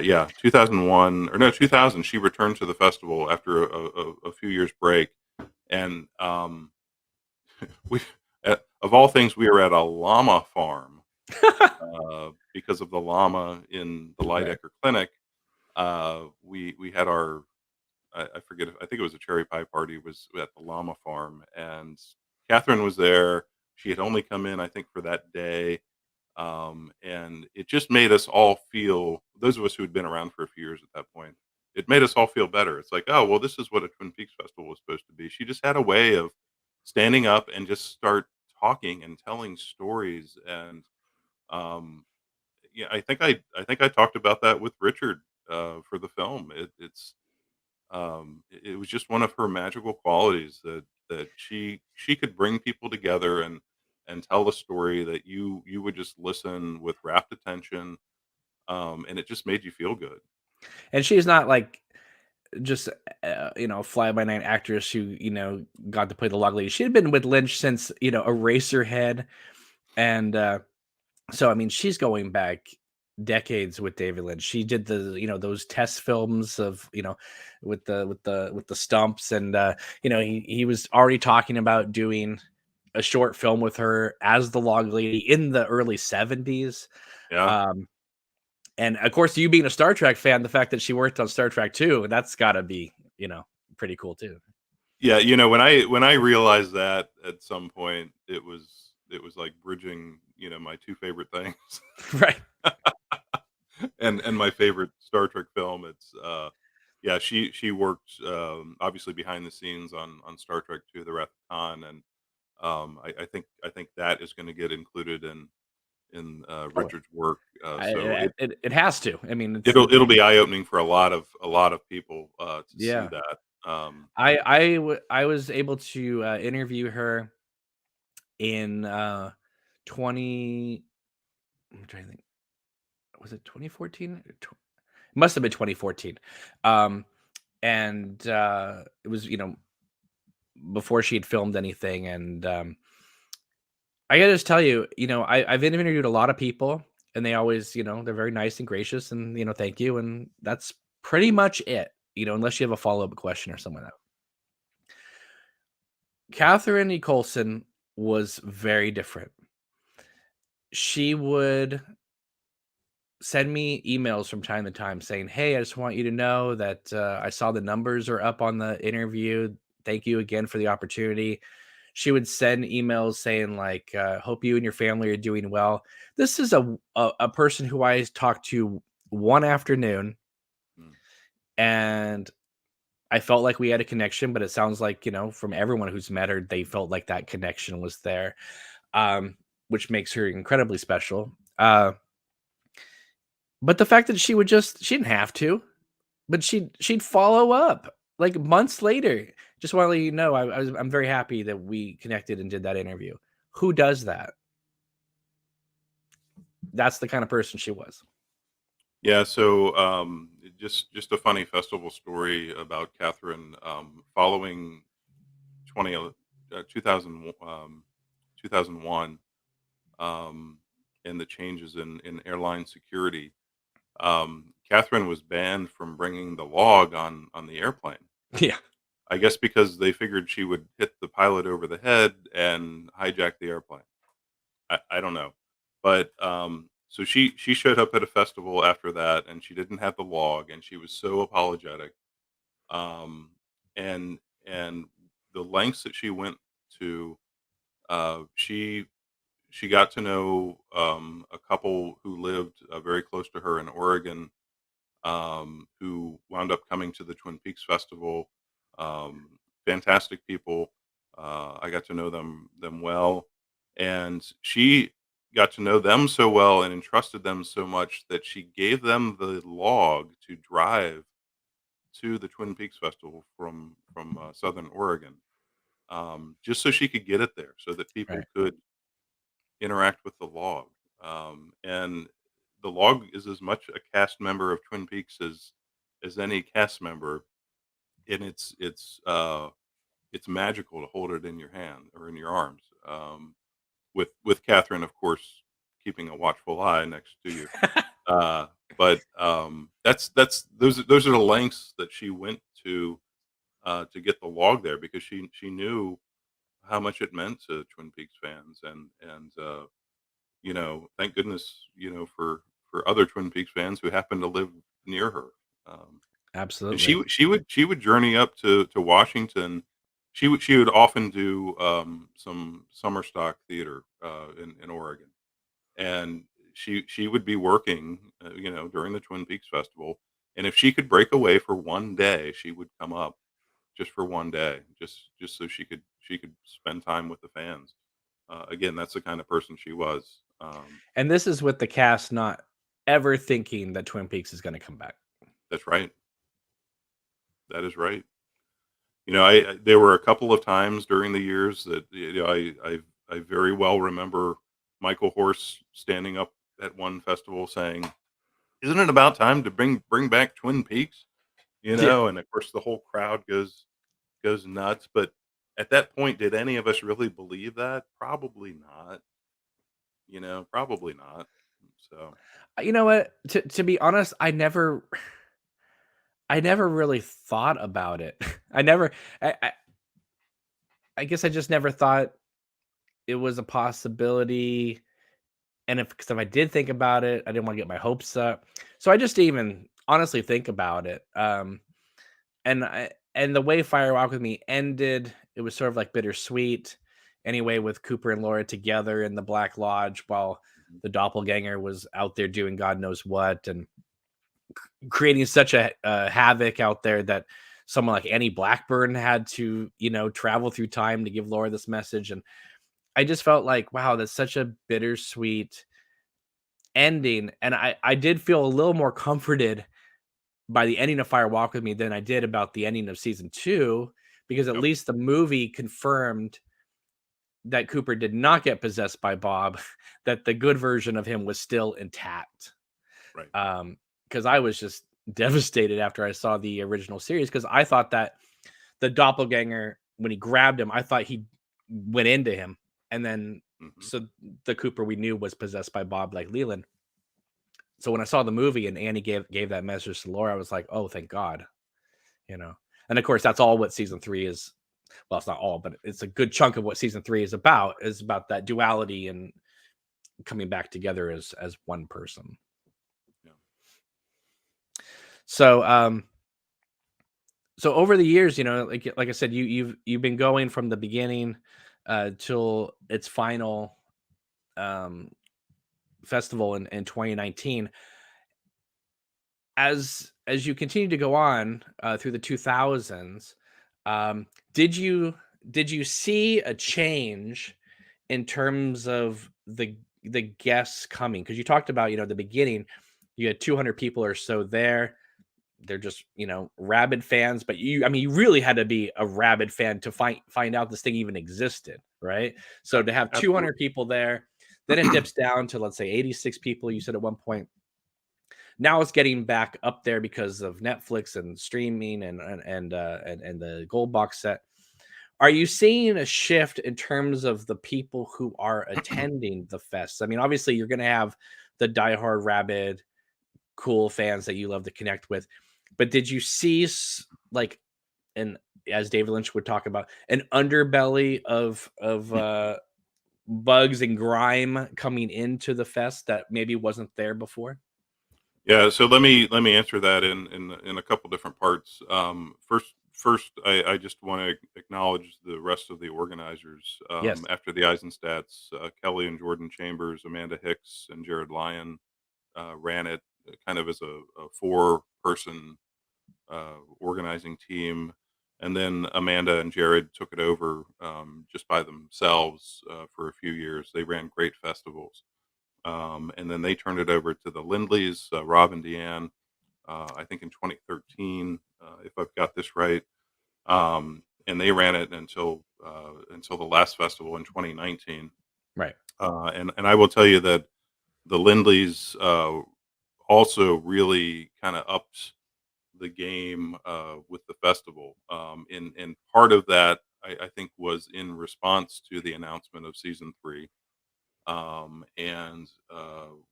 Yeah, 2001 or no, 2000. She returned to the festival after a few years break, and we, of all things, we were at a llama farm because of the llama in the Right. Lydecker Clinic. We had our, I forget, I think it was a cherry pie party, was at the llama farm, and Catherine was there. She had only come in, I think, for that day, and it just made us all feel, those of us who had been around for a few years at that point, it made us all feel better. It's like, oh, well, this is what a Twin Peaks festival was supposed to be. She just had a way of standing up and just start talking and telling stories. And yeah, I think I talked about that with Richard for the film. It was just one of her magical qualities, that she could bring people together and tell a story that you would just listen with rapt attention, and it just made you feel good. And she's not like just fly by night actress who got to play the log lady. She had been with Lynch since Eraserhead, and so I mean she's going back decades with David Lynch. She did the those test films of with the stumps, and he was already talking about doing a short film with her as the log lady in the early 70s. Yeah, um and of course, you being a Star Trek fan, the fact that she worked on Star Trek too, that's got to be pretty cool too. yeah. When I realized that at some point, it was like bridging my two favorite things, Right. and my favorite Star Trek film. It's yeah, she worked, obviously behind the scenes on Star Trek II: The Wrath of Khan, and I think that is going to get included in Oh, Richard's work. I, So it has to. I mean, it'll be eye opening for a lot of people to see yeah. that. I was able to interview her in 20. I'm trying to think. Was it 2014? It must have been 2014. Um, and it was before she had filmed anything, and I gotta just tell you, I've interviewed a lot of people, and they always, they're very nice and gracious, and thank you, and that's pretty much it. Unless you have a follow up question or something like that. Catherine E. Coulson was very different. She would send me emails from time to time saying, "Hey, I just want you to know that I saw the numbers are up on the interview. Thank you again for the opportunity." She would send emails saying like, "Hope you and your family are doing well." This is a person who I talked to one afternoon, Mm. and I felt like we had a connection. But it sounds like from everyone who's met her, they felt like that connection was there, um, which makes her incredibly special. But the fact that she didn't have to, but she'd follow up like months later. Just want to let you know, I'm very happy that we connected and did that interview. Who does that? That's the kind of person she was. Yeah, so just a funny festival story about Catherine. Following 20, 2000, 2001, and the changes in airline security, Catherine was banned from bringing the log on the airplane. Yeah. I guess because they figured she would hit the pilot over the head and hijack the airplane. I don't know, but so she showed up at a festival after that, and she didn't have the log, and she was so apologetic, um, and and the lengths that she went to, she got to know a couple who lived very close to her in Oregon, who wound up coming to the Twin Peaks Festival. Um, Fantastic people. I got to know them well, and she got to know them so well and entrusted them so much that she gave them the log to drive to the Twin Peaks Festival from Southern Oregon, just so she could get it there, so that Right. people could interact with the log. And the log is as much a cast member of Twin Peaks as any cast member, and it's magical to hold it in your hand or in your arms. With Catherine, of course, keeping a watchful eye next to you. Uh, but that's those are the lengths that she went to get the log there, because she knew how much it meant to Twin Peaks fans, and thank goodness, for other Twin Peaks fans who happen to live near her. Um, and Absolutely. she would journey up to Washington. She would often do some summer stock theater in Oregon, and she would be working, during the Twin Peaks Festival. And if she could break away for one day, she would come up just for one day, just so she could spend time with the fans. Again, that's the kind of person she was. And this is with the cast not ever thinking that Twin Peaks is going to come back. That's right. That is right. There were a couple of times during the years that I very well remember Michael Horse standing up at one festival saying, "Isn't it about time to bring back Twin Peaks?" Yeah. And of course the whole crowd goes nuts. But at that point, did any of us really believe that? Probably not. Probably not. So You know what? To be honest, I never really thought about it. I never I guess I just never thought it was a possibility. And if I did think about it, I didn't want to get my hopes up. So I just didn't even honestly think about it. And the way Fire Walk with Me ended, it was sort of like bittersweet. Anyway, with Cooper and Laura together in the Black Lodge while mhm. the doppelganger was out there doing God knows what and creating such a havoc out there that someone like Annie Blackburn had to, travel through time to give Laura this message. And I just felt like, wow, that's such a bittersweet ending. And I did feel a little more comforted by the ending of Fire Walk with Me than I did about the ending of season 2, because at Yep. least the movie confirmed that Cooper did not get possessed by Bob, that the good version of him was still intact. Right. Because I was just devastated after I saw the original series, because I thought that the doppelganger, when he grabbed him, I thought he went into him. And then, Hmm. so the Cooper we knew was possessed by Bob like Leland. So when I saw the movie and Annie gave that message to Laura, I was like, oh, thank God, you know. And of course, that's all what season 3 is. Well, it's not all, but it's a good chunk of what season 3 is about that duality and coming back together as one person. Yeah. So so over the years, like I said, you've been going from the beginning till its final um festival in 2019. As you continue to go on through the 2000s, um, did you did you see a change in terms of the guests coming? Because you talked about, the beginning, you had 200 people or so there. they're just, rabid fans, but you really had to be a rabid fan to find out this thing even existed, right? So to have 200 Absolutely. people there, then it dips down to, let's say, 86 people, you said at one point. Now it's getting back up there because of Netflix and streaming and the gold box set. Are you seeing a shift in terms of the people who are attending the fest? I mean, obviously you're going to have the diehard rabid cool fans that you love to connect with, but did you see like an, as David Lynch would talk about, an underbelly of bugs and grime coming into the fest that maybe wasn't there before? Yeah, so let me answer that in a couple different parts. First, I just want to acknowledge the rest of the organizers. Yes. After the Eisenstats, Kelly and Jordan Chambers, Amanda Hicks, and Jared Lyon ran it kind of as a four-person organizing team, and then Amanda and Jared took it over just by themselves for a few years. They ran great festivals. And then they turned it over to the Lindleys, Rob and Deanne, I think in 2013, if I've got this right. And they ran it until the last festival in 2019. Right. And I will tell you that the Lindleys also really kind of upped the game with the festival. And part of that, I think, was in response to the announcement of season 3. And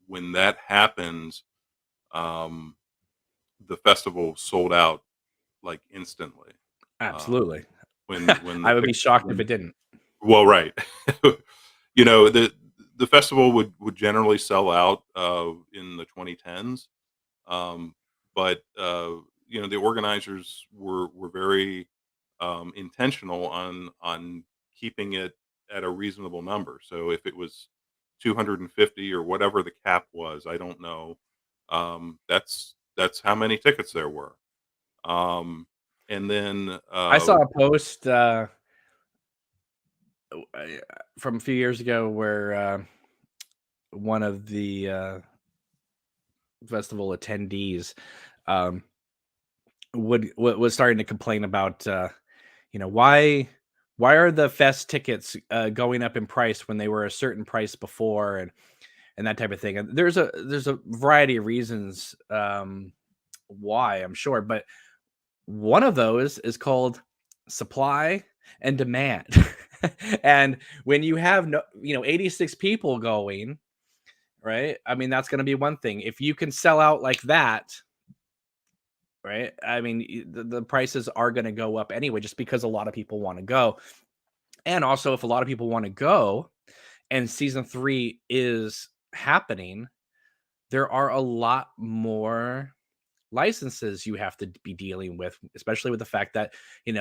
when that happened, um, the festival sold out like instantly. Um, Absolutely. when the I would be shocked if when it didn't. well, right, the festival would generally sell out in the 2010s, um, but the organizers were very intentional on keeping it at a reasonable number. So if it was 250 or whatever the cap was, I don't know. That's how many tickets there were. Um, and then I saw a post from a few years ago where one of the festival attendees um, was starting to complain about why are the fest tickets going up in price when they were a certain price before, and that type of thing. And there's a variety of reasons why, I'm sure, but one of those is called supply and demand. And when you have 86 people going, right? I mean, that's going to be one thing. If you can sell out like that, right? I mean, the prices are going to go up anyway, just because a lot of people want to go. And also, if a lot of people want to go and season 3 is happening, there are a lot more licenses you have to be dealing with, especially with the fact that,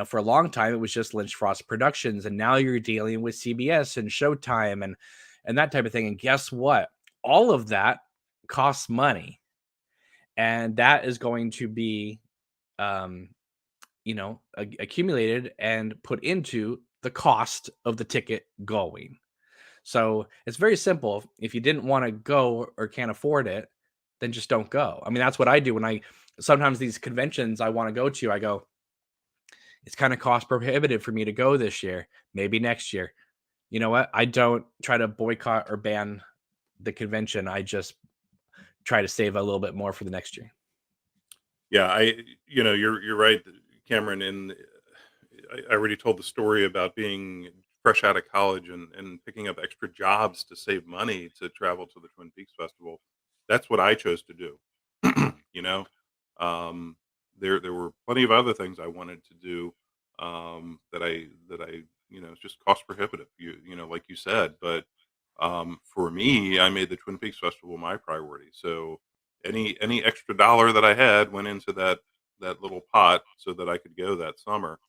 for a long time it was just Lynch Frost Productions, and now you're dealing with CBS and Showtime and that type of thing. And guess what? All of that costs money, and that is going to be um, accumulated and put into the cost of the ticket going. So it's very simple. If you didn't want to go or can't afford it, then just don't go. I mean, that's what I do when sometimes these conventions I want to go to, I go, it's kind of cost prohibitive for me to go this year, maybe next year. You know what? I don't try to boycott or ban the convention. I just try to save a little bit more for the next year. Yeah, you're right, Cameron. And I already told the story about being fresh out of college and picking up extra jobs to save money to travel to the Twin Peaks Festival. That's what I chose to do. you know, um, there were plenty of other things I wanted to do that I it's just cost prohibitive. Like you said, but for me, I made the Twin Peaks Festival my priority. So any extra dollar that I had went into that little pot so that I could go that summer.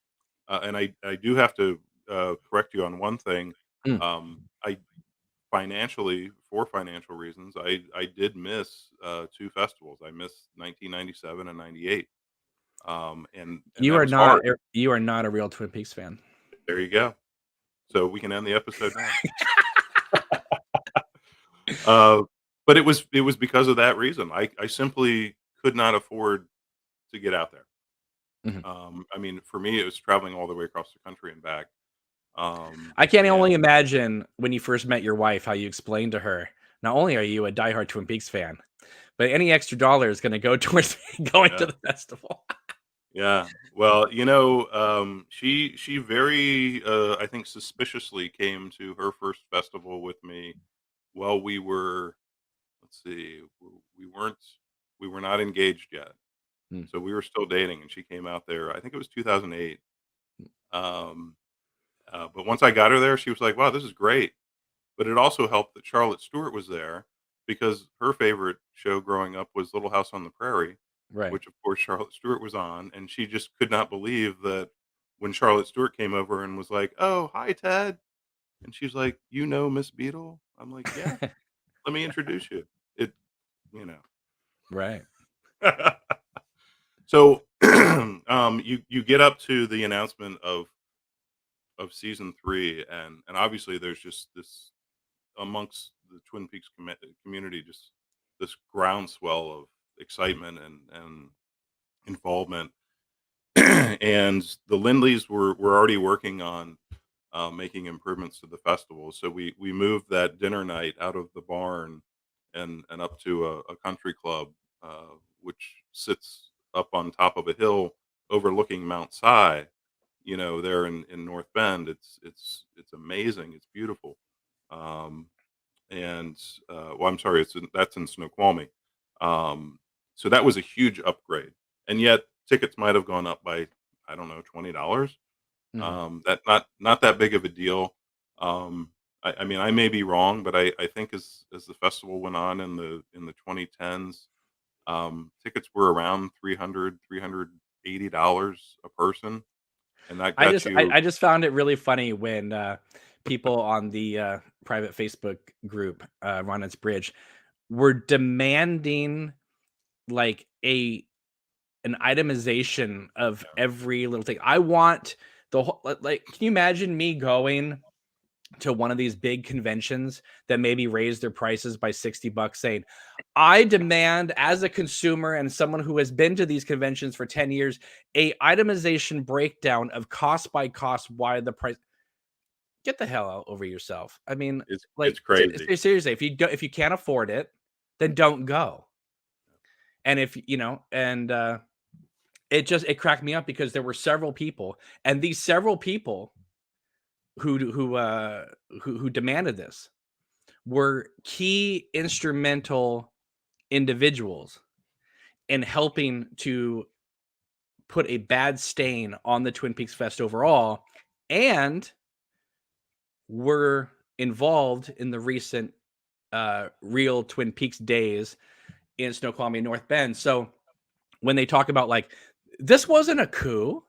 And I do have to correct you on one thing. Mm. I financially, for financial reasons, I did miss 2 festivals. I missed 1997 and 98. And You that are was not hard. you are not a real Twin Peaks fan. There you go. So we can end the episode now. Uh, but it was because of that reason. I simply could not afford to get out there. Mhm. I mean, for me, it was traveling all the way across the country and back. I can only And imagine when you first met your wife how you explained to her, not only are you a diehard Twin Peaks fan, but any extra dollar is gonna go towards going to yeah, the festival. yeah. Well, she very, I think, suspiciously came to her first festival with me. Well, we were, let's see, we weren't, we were not engaged yet, Mm, so we were still dating, and she came out there. I think it was 2008. Um, but once I got her there, she was like, "Wow, this is great." But it also helped that Charlotte Stewart was there because her favorite show growing up was Little House on the Prairie, right. which of course Charlotte Stewart was on, and she just could not believe that when Charlotte Stewart came over and was like, "Oh, hi Ted," and she's like, "You know Miss Beadle?" I'm like, "Yeah, let me introduce you." It, you know. Right. So, you get up to the announcement of season 3, and obviously there's just this amongst the Twin Peaks community, just this groundswell of excitement and involvement. And the Lindleys were already working on making improvements to the festival, so we moved that dinner night out of the barn and up to a country club, which sits up on top of a hill overlooking Mount Si. There in North Bend, it's amazing. It's beautiful. Um, and well, I'm sorry, that's in Snoqualmie. Um, so that was a huge upgrade, and yet tickets might have gone up by, I don't know, $20. Mhm. That not that big of a deal. I mean, I may be wrong, but I think as the festival went on in the 2010s, tickets were around $380 a person, and that I got just I you. I just found it really funny when, people on the, private Facebook group, Run Its Bridge, were demanding, like, an itemization of every little thing. I want the whole like, can you imagine me going to one of these big conventions that maybe raise their prices by 60 bucks saying, I demand as a consumer and someone who has been to these conventions for 10 years, a itemization breakdown of cost by cost, why the price. Get the hell out over yourself. I mean, It's crazy. seriously, if you can't afford it, then don't go. And if you know, and it cracked me up because there were several people, and these several people who demanded this were key instrumental individuals in helping to put a bad stain on the Twin Peaks Fest overall, and were involved in the recent real Twin Peaks days in Snoqualmie, North Bend. So when they talk about like this wasn't a coup,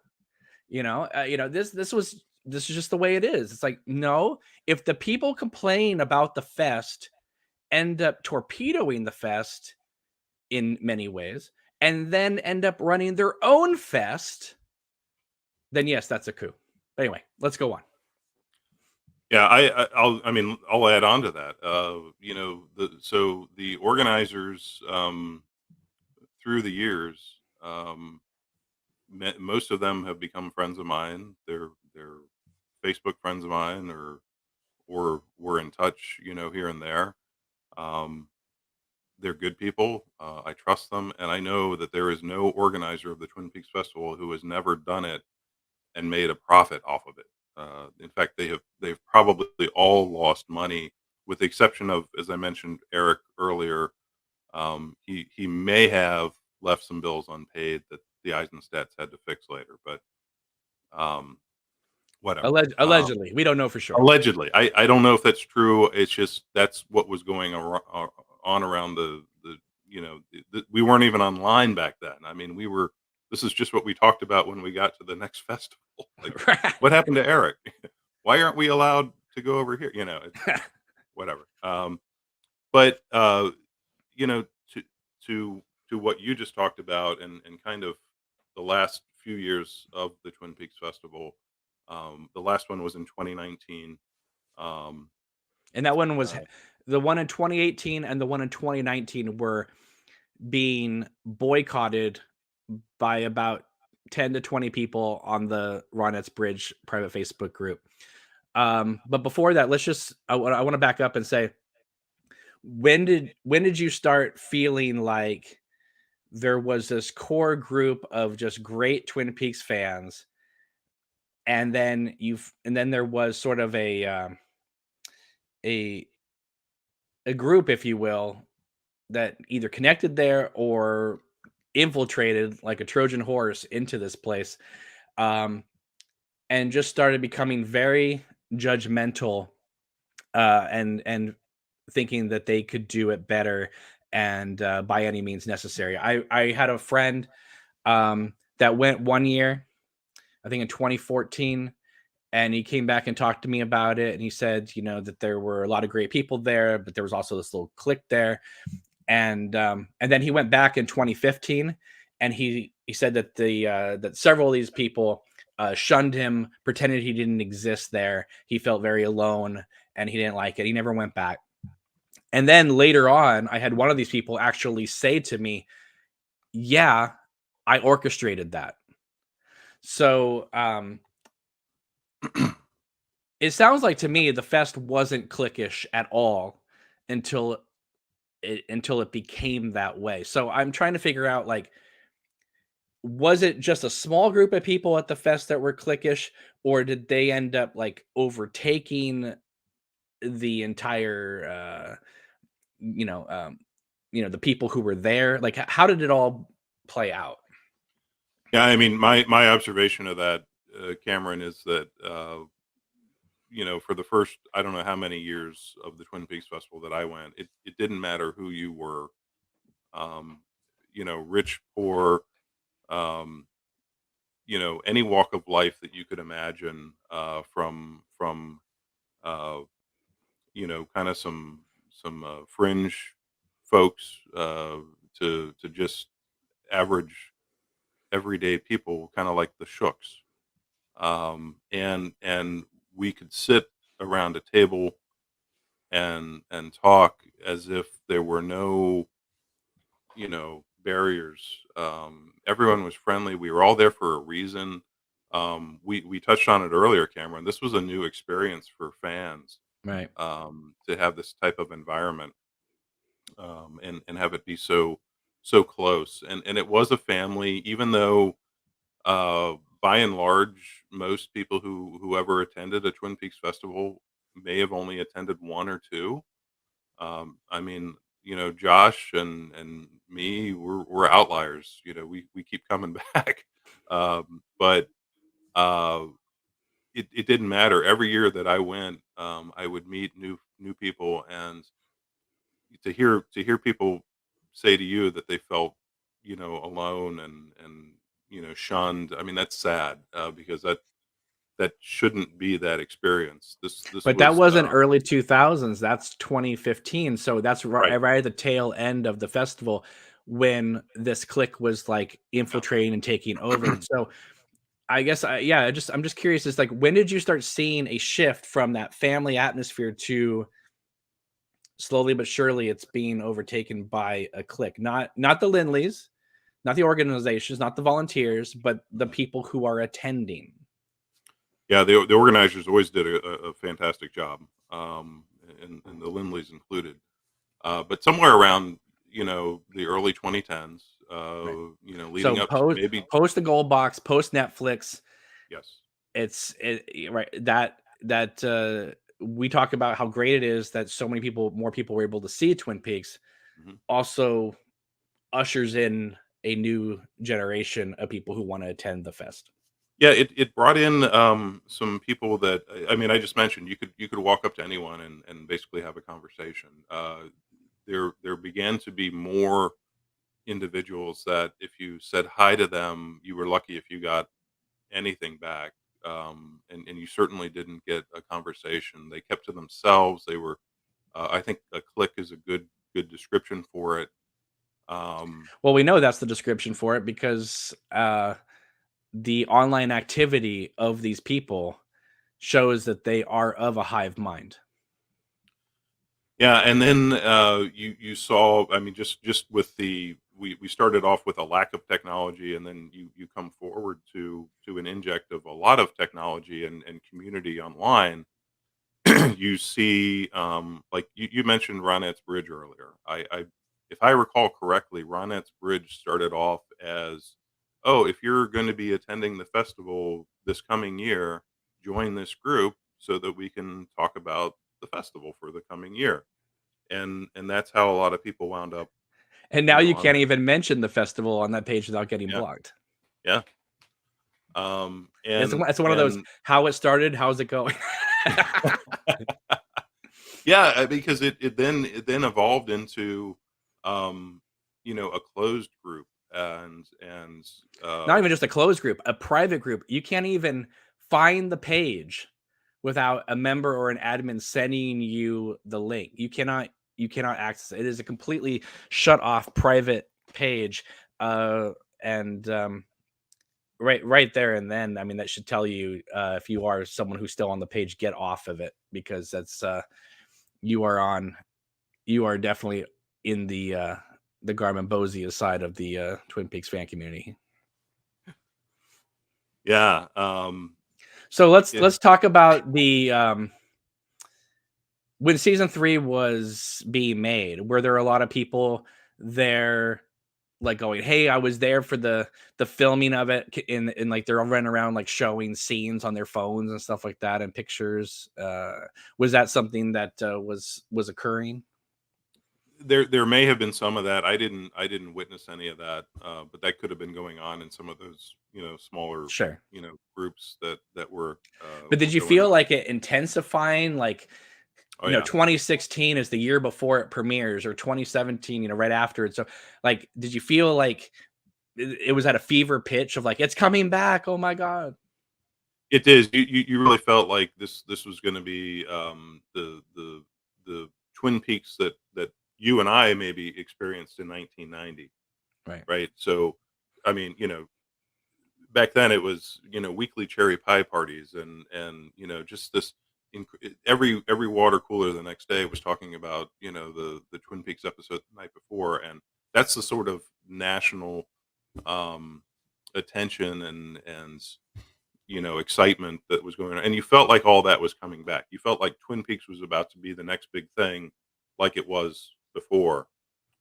this is just the way it is. It's like no, if the people complain about the fest end up torpedoing the fest in many ways and then end up running their own fest, then yes, that's a coup. But anyway, let's go on. Yeah, I mean, I'll add on to that. The organizers, through the years, most of them have become friends of mine. They're Facebook friends of mine, or we're in touch, here and there. Um, they're good people. I trust them, and I know that there is no organizer of the Twin Peaks Festival who has never done it and made a profit off of it. In fact, they've probably all lost money, with the exception of, as I mentioned, Eric earlier. He may have left some bills unpaid that the Eisenstats had to fix later, but um, whatever. Allegedly, we don't know for sure. Allegedly, I don't know if that's true. It's just that's what was going on around the we weren't even online back then. I mean, we were. This is just what we talked about when we got to the next festival. Like, Right. what happened to Eric? Why aren't we allowed to go over here? Whatever. But you know, to to to what you just talked about, and kind of the last few years of the Twin Peaks Festival. The last one was in 2019. Um, And that one was uh, the one in 2018 and the one in 2019 were being boycotted by about 10 to 20 people on the Ronette's Bridge private Facebook group. But before that, I want to back up and say, when did you start feeling like there was this core group of just great Twin Peaks fans, and then there was sort of a a group, if you will, that either connected there or infiltrated like a Trojan horse into this place, um, and just started becoming very judgmental, and thinking that they could do it better, and by any means necessary. I had a friend that went one year, I think in 2014, and he came back and talked to me about it. And he said, that there were a lot of great people there, but there was also this little clique there. And then he went back in 2015, and he said that that several of these people shunned him, pretended he didn't exist there. He felt very alone, and he didn't like it. He never went back. And then later on, I had one of these people actually say to me, "Yeah, I orchestrated that." So it sounds like to me the fest wasn't cliquish at all until it became that way. So I'm trying to figure out, like, was it just a small group of people at the fest that were cliquish, or did they end up like overtaking the entire you know um the people who were there? Like, how did it all play out? Yeah, I mean, my observation of that, Cameron, is that for the first, I don't know how many years of the Twin Peaks Festival that I went, it didn't matter who you were, um, rich, poor, um, any walk of life that you could imagine, from uh, kind of some fringe folks, to just average everyday people, kind of like the Shooks. And we could sit around a table and talk as if there were no barriers. Everyone was friendly. We were all there for a reason. We touched on it earlier, Cameron. This was a new experience for fans, Right. to have this type of environment, and have it be so close. And it was a family, even though, by and large, most people whoever attended a Twin Peaks festival may have only attended one or two. I mean, Josh and me, we're outliers. We keep coming back, but uh, it didn't matter. Every year that I went, I would meet new people, and to hear people say to you that they felt, alone and shunned. I mean, that's sad, because that shouldn't be that experience. This But that was, wasn't early 2000s. That's 2015. So that's right. right at the tail end of the festival, when this clique was like Yeah. infiltrating and taking over. So I guess I'm just curious, is like, when did you start seeing a shift from that family atmosphere to slowly but surely it's being overtaken by a clique? Not the Lindleys, not the organizations, not the volunteers, but the Mhm. people who are attending. Yeah, the organizers always did a fantastic job, and the Lindleys included. But somewhere around, the early 2010s, Right. leading So up to maybe. post the gold box, post Netflix, Yes. right, that we talk about how great it is that so many more people were able to see Twin Peaks, Mhm. also ushers in a new generation of people who want to attend the fest. Yeah, it brought in, some people that, I mean, I just mentioned you could walk up to anyone and basically have a conversation. There began to be more individuals that if you said hi to them, you were lucky if you got anything back. And you certainly didn't get a conversation. They kept to themselves. They were, I think a clique is a good description for it. Um, Well, we know that's the description for it because the online activity of these people shows that they are of a hive mind. yeah, and then, you saw. I mean, just with we started off with a lack of technology, and then you come forward to an inject of a lot of technology and community online. You see, like you mentioned Ronette's Bridge earlier. If I recall correctly, Ronette's Bridge started off as, oh, if you're going to be attending the festival this coming year, join this group so that we can talk about the festival for the coming year. And that's how a lot of people wound up, And now you on can't there. even mention the festival on that page without getting Yeah, blocked. yeah. It's one of those, And how it started, how's it going? yeah, because it then evolved into, a closed group, and Not even just a closed group, a private group. You can't even find the page without a member or an admin sending you the link. You cannot access it. It is a completely shut off private page. Uh, and right there and then, I mean, that should tell you, if you are someone who's still on the page, get off of it, because that's you are on you are definitely in the Garmin Bosia side of the Twin Peaks fan community. yeah, So let's it, let's talk about the when season 3 was being made. Were there a lot of people there, like, going, "Hey, I was there for the filming of it," in like they're all running around like showing scenes on their phones and stuff like that and pictures? Was that something that was occurring? there may have been some of that. I didn't witness any of that, but that could have been going on in some of those, smaller, Sure. groups that But did were you going feel on. like it intensifying, like, Oh yeah. 2016 is the year before it premieres, or 2017, right after it? So, like, did you feel like it was at a fever pitch of like, it's coming back? Oh my God. It is. You really felt like this was going to be, the Twin Peaks that you and I maybe experienced in 1990, Right. right? So, I mean, back then it was, weekly cherry pie parties, and just this, every water cooler the next day was talking about, the Twin Peaks episode the night before, and that's the sort of national, um attention and excitement that was going on, and you felt like all that was coming back. You felt like Twin Peaks was about to be the next big thing, like it was before.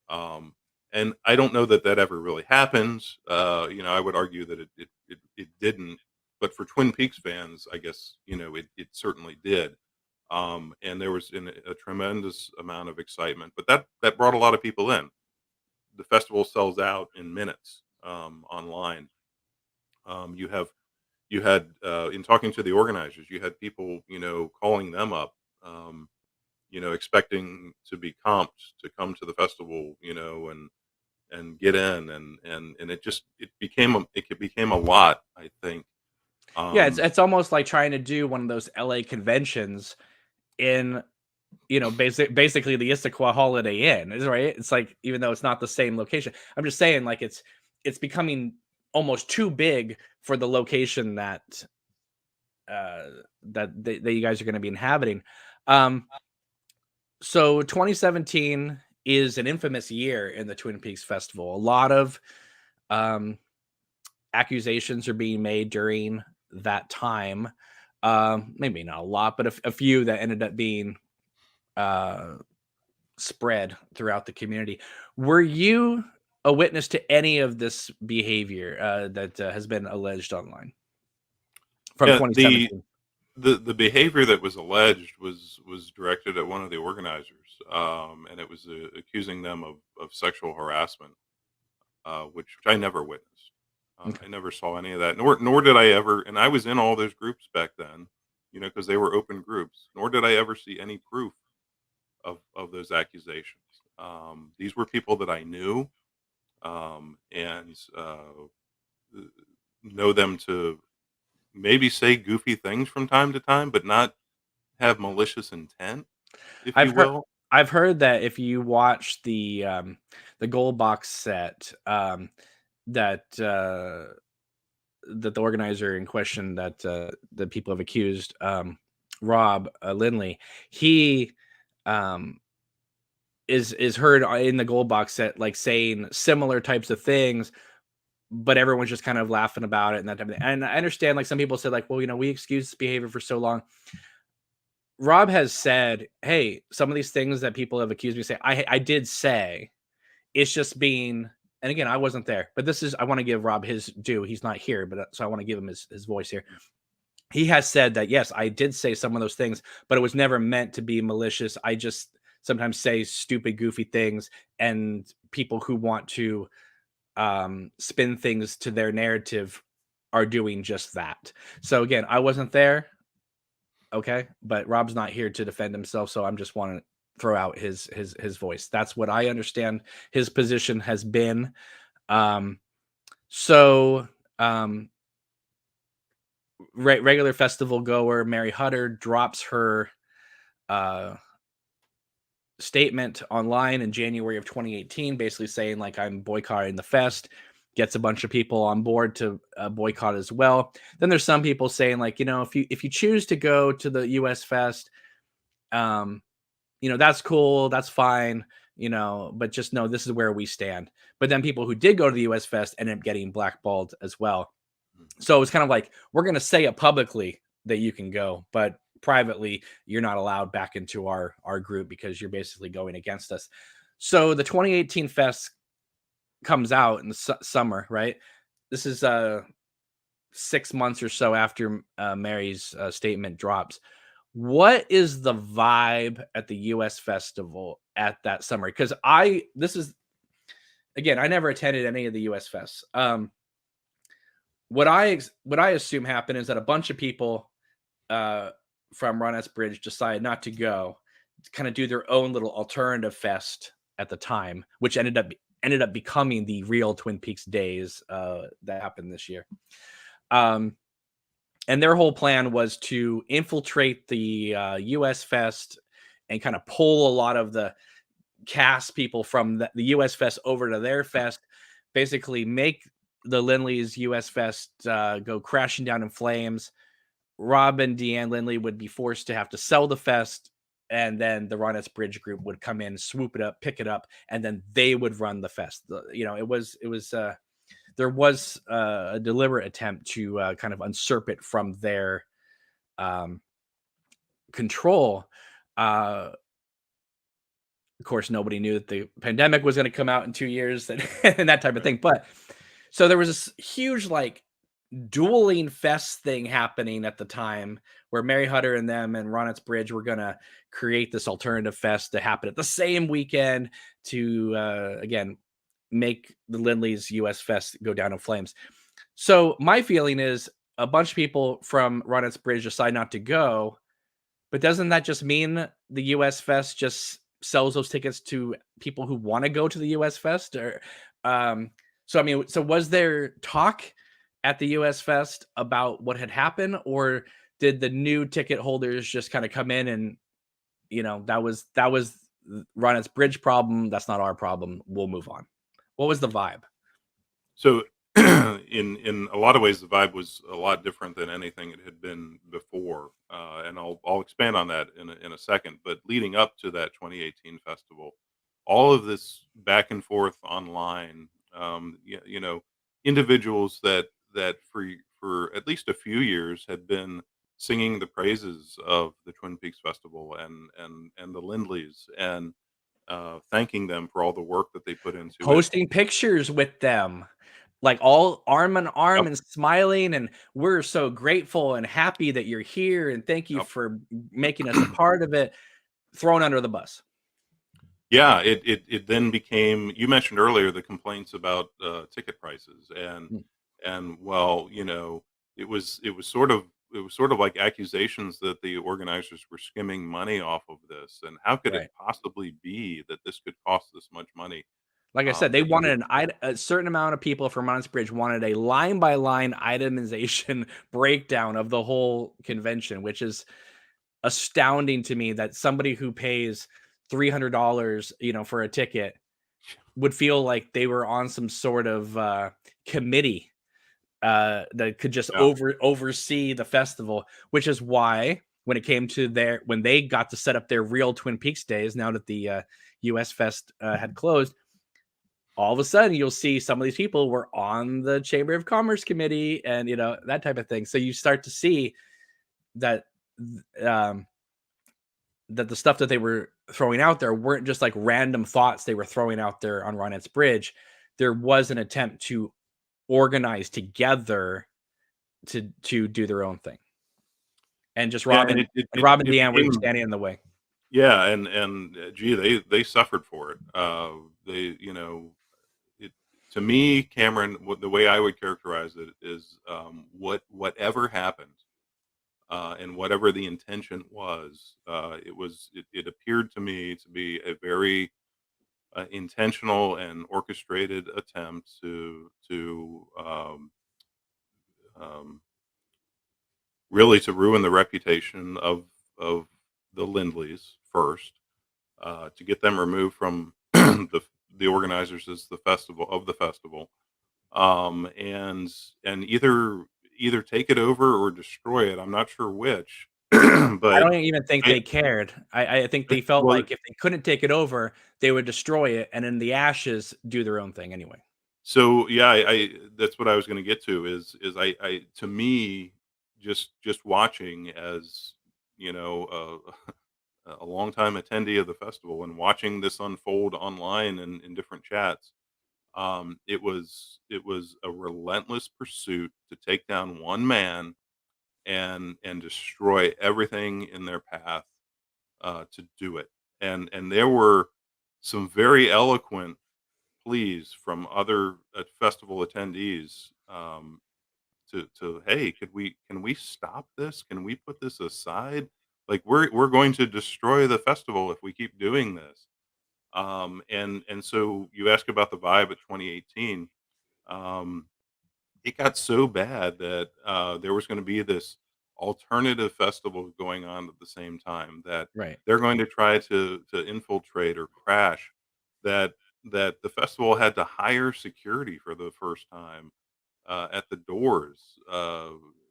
Um, and I don't know that that ever really happens. I would argue that it didn't, but for Twin Peaks fans, I guess it certainly did. And there was a tremendous amount of excitement, but that brought a lot of people in. The festival sells out in minutes, online. You have you had, in talking to the organizers, you had people, calling them up, expecting to be comped to come to the festival, and get in, and it became a lot, I think. Yeah, it's Um, it's almost like trying to do one of those LA conventions in, basically the Issaquah Holiday Inn, is right. It's like, even though it's not the same location, I'm just saying, like, it's becoming almost too big for the location uh that you guys are going to be inhabiting. Um, so 2017 is an infamous year in the Twin Peaks Festival. A lot of um accusations are being made during that time. Maybe not a lot, but a few that ended up being uh spread throughout the community. Were you a witness to any of this behavior that has been alleged online from yeah, the 2017? the behavior that was alleged was directed at one of the organizers, and it was, accusing them of sexual harassment, which I never witnessed. Okay. I never saw any of that, nor did I ever. And I was in all those groups back then, because they were open groups. Nor did I ever see any proof of those accusations. These were people that I knew, and know them to maybe say goofy things from time to time, but not have malicious intent, if I've you heard will. I've heard that if you watch the gold box set, that that the organizer in question, that the people have accused, Rob Lindley, he um is heard in the gold box set, like saying similar types of things, but everyone's just kind of laughing about it and that type of thing. And I understand, like, some people said, like, well, we excused this behavior for so long. Rob has said, hey, some of these things that people have accused me of saying, I did say. It's just being, and again, I wasn't there, but I want to give Rob his due. He's not here, but so I want to give him his voice here. He has said that, yes, I did say some of those things, but it was never meant to be malicious. I just sometimes say stupid, goofy things, and people who want to spin things to their narrative are doing just that. So again, I wasn't there. Okay. But Rob's not here to defend himself. So I'm just want to throw out his voice. That's what I understand his position has been. Um, so regular festival goer Mary Hutter drops her statement online in January of 2018, basically saying, like, I'm boycotting the fest, gets a bunch of people on board to boycott as well. Then there's some people saying, like, if you choose to go to the US Fest, that's cool, that's fine, but just know this is where we stand. But then people who did go to the US Fest ended up getting blackballed as well. So it's kind of like, we're going to say it publicly that you can go, but privately you're not allowed back into our group because you're basically going against us. So the 2018 fest comes out in the summer, right? This is 6 months or so after Mary's statement drops. What is the vibe at the US festival at that summer? Because this is, again, I never attended any of the US fests. What I assume happened is that a bunch of people from Ronettes Bridge decided not to go, to kind of do their own little alternative fest at the time, which ended up becoming the real Twin Peaks days that happened this year. And their whole plan was to infiltrate the US Fest and kind of pull a lot of the cast people from the US Fest over to their fest, basically make the Lindley's US Fest go crashing down in flames. Rob and Deanne Lindley would be forced to have to sell the fest, and then the Ronettes Bridge group would come in, swoop it up, pick it up, and then they would run the fest. There was a deliberate attempt to kind of usurp it from their control. Of course, nobody knew that the pandemic was going to come out in 2 years and that type of thing. But so there was this huge, like, dueling fest thing happening at the time where Mary Hutter and them and Ronettes Bridge were going to create this alternative fest to happen at the same weekend to, again, make the Lindley's US Fest go down in flames. So my feeling is a bunch of people from Ronettes Bridge decide not to go, but doesn't that just mean the US Fest just sells those tickets to people who want to go to the US Fest? Or so was there talk at the US Fest about what had happened, or did the new ticket holders just kind of come in and that was Ronettes Bridge problem, that's not our problem, we'll move on? What was the vibe? So, in a lot of ways, the vibe was a lot different than anything it had been before, and I'll expand on that in a second. But leading up to that 2018 festival, all of this back and forth online, individuals that for at least a few years had been singing the praises of the Twin Peaks Festival and the Lindleys and thanking them for all the work that they put into it. Posting pictures with them, like, all arm in arm Yep, and smiling, and we're so grateful and happy that you're here, and thank you yep. for making us a part of it, thrown under the bus. Yeah, it then became, you mentioned earlier the complaints about ticket prices Mm, and well, it was sort of like accusations that the organizers were skimming money off of this, and how could it right. possibly be that this could cost this much money? Like I said, they That you would, wanted a certain amount of people from Bridge wanted a line by line itemization breakdown of the whole convention, which is astounding to me that somebody who pays $300, for a ticket would feel like they were on some sort of committee that could just yeah, oversee the festival, which is why when it came to when they got to set up their real Twin Peaks days, now that the US Fest had closed, all of a sudden you'll see some of these people were on the Chamber of Commerce committee and, that type of thing. So you start to see that, um, that the stuff that they were throwing out there weren't just like random thoughts they were throwing out there on Ronette's Bridge. There was an attempt to organize together to do their own thing. And just Yeah, and Robin it and Robin it Deanne were became, standing in the way. yeah, and gee, they suffered for it. They, it to me, Cameron, the way I would characterize it is, whatever happened, and whatever the intention was, it appeared to me to be a very intentional and orchestrated attempt um, really to ruin the reputation of the Lindleys first, to get them removed from the organizers as the festival, and either take it over or destroy it. I'm not sure which, I but don't even think I they cared. I think they felt well, like if they couldn't take it over, they would destroy it and in the ashes do their own thing anyway. so yeah, I that's what I was going to get to is to me, just watching as a longtime attendee of the festival and watching this unfold online and in different chats. It was a relentless pursuit to take down one man and destroy everything in their path, to do it. And there were some very eloquent pleas from other festival attendees, to hey, can we stop this? Can we put this aside? Like we're going to destroy the festival if we keep doing this. And so you ask about the vibe at 2018. Um, it got so bad that there was going to be this alternative festival going on at the same time that Right. they're going to try to infiltrate or crash. That that the festival had to hire security for the first time, at the doors,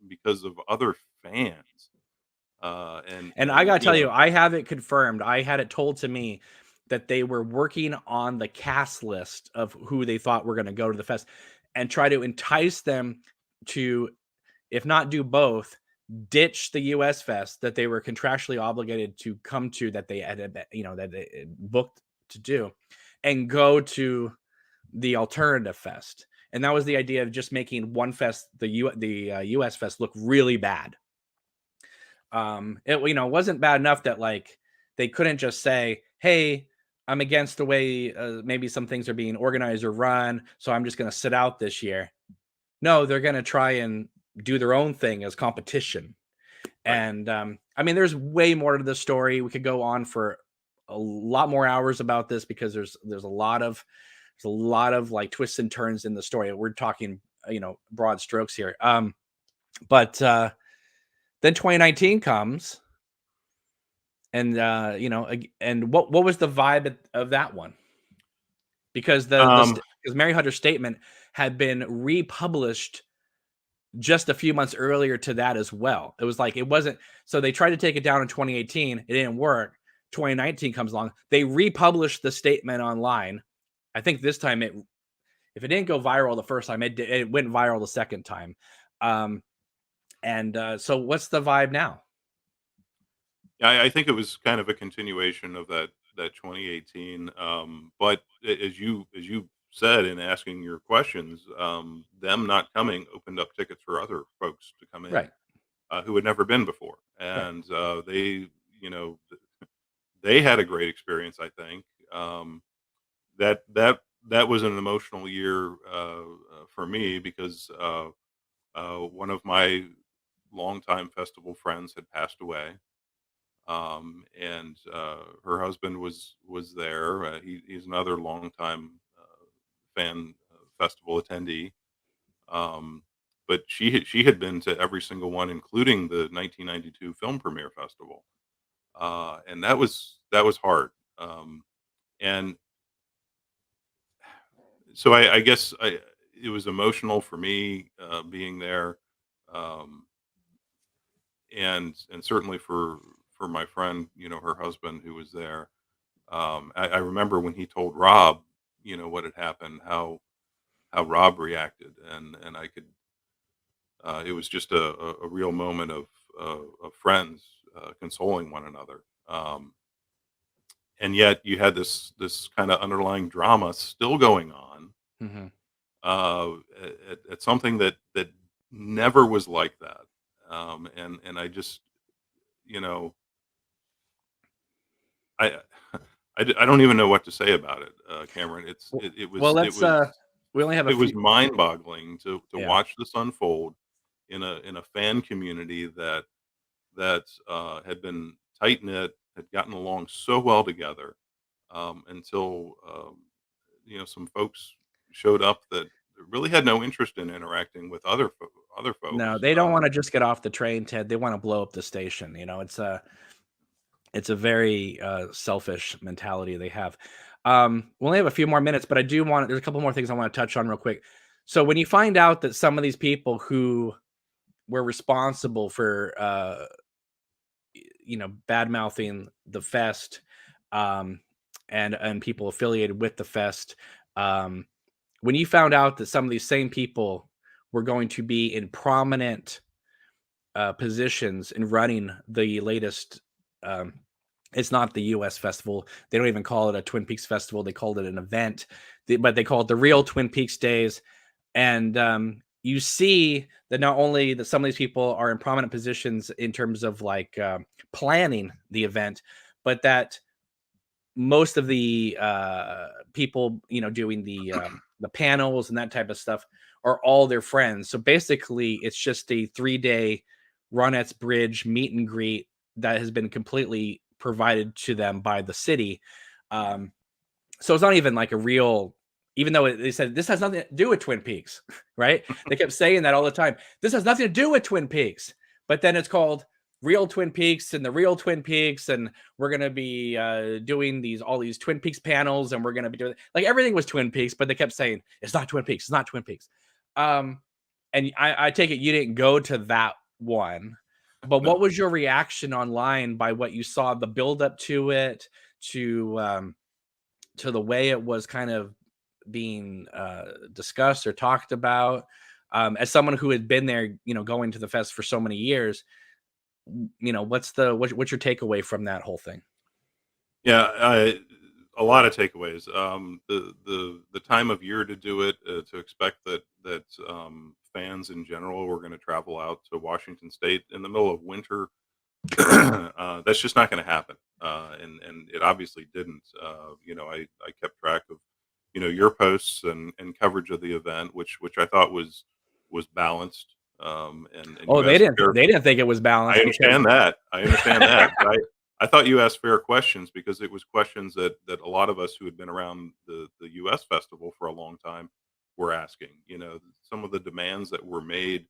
because of other fans. And I And gotta tell you, I have it confirmed. I had it told to me that they were working on the cast list of who they thought were gonna go to the fest and try to entice them to, if not do both, ditch the US Fest that they were contractually obligated to come to, that they had, that they booked to do, and go to the alternative fest. And that was the idea of just making one fest, the US Fest, look really bad. It wasn't bad enough that like they couldn't just say, "Hey, I'm against the way maybe some things are being organized or run, so I'm just going to sit out this year." No, they're going to try and do their own thing as competition. right. And I mean, there's way more to the story. We could go on for a lot more hours about this because there's a lot of like twists and turns in the story. We're talking, broad strokes here. But then 2019 comes, and and what was the vibe of that one? Because Um, because Mary Hunter's statement had been republished just a few months earlier to that as well. It was like it wasn't, so they tried to take it down in 2018, it didn't work. 2019 comes along, they republished the statement online. I think this time if it didn't go viral the first time, it went viral the second time. Um, and so what's the vibe now? I think it was kind of a continuation of that 2018. But as you said in asking your questions, them not coming opened up tickets for other folks to come in, Right, who had never been before, right. and you know they had a great experience. I think, that was an emotional year, for me because one of my longtime festival friends had passed away, and her husband was there. He's another longtime fan, festival attendee. Um, but she had been to every single one, including the 1992 film premiere festival, and that was hard. And so I guess it was emotional for me, being there. Um, and certainly for my friend, her husband who was there. I remember when he told Rob, what had happened, how Rob reacted, and I could. It was just a real moment of friends consoling one another. And yet you had this kind of underlying drama still going on Mhm. at something that never was like that. And I just, you know, I I don't even know what to say about it, Cameron. W well, It let's, was we only have a it was few. mind-boggling to Yeah. watch this unfold in a fan community that had been tight knit, had gotten along so well together, until some folks showed up that really had no interest in interacting with other No, folks. they don't wanna just get off the train, Ted, they wanna blow up the station, it's a very, selfish mentality they have. We only have a few more minutes, but I do want there's a couple more things I wanna touch on real quick. So when you find out that some of these people who were responsible for, bad mouthing the fest, um, and people affiliated with the fest, um, when you found out that some of these same people were going to be in prominent positions in running the latest. Um, it's not the U.S. festival. They don't even call it a Twin Peaks festival. They called it an event, but they call it the real Twin Peaks Days. And you see that not only that some of these people are in prominent positions in terms of like planning the event, but that most of the people, doing the panels and that type of stuff are all their friends. So basically, it's just a 3-day Ronettes Bridge meet and greet that has been completely provided to them by the city. Um, so it's not even like a real, even though they said this has nothing to do with Twin Peaks, right? They kept saying that all the time. This has nothing to do with Twin Peaks, but then it's called Real Twin Peaks and the Real Twin Peaks, and we're gonna be doing all these Twin Peaks panels, and we're gonna be doing like everything was Twin Peaks, but they kept saying it's not Twin Peaks, it's not Twin Peaks. Um, and I take it you didn't go to that one, but what No. was your reaction online by what you saw, the build up to it, to to the way it was kind of being discussed or talked about. As someone who had been there, going to the fest for so many years, what's your takeaway from that whole thing? Yeah, a lot of takeaways. The time of year to do it, to expect that fans in general were going to travel out to Washington State in the middle of winter. That's just not going to happen, and it obviously didn't. I kept track of your posts and coverage of the event, which I thought was balanced. And Oh, you they asked didn't fair. they didn't think it was I balanced because understand that. I understand that. But I thought you asked fair questions because it was questions that a lot of us who had been around the U.S. festival for a long time were asking. Some of the demands that were made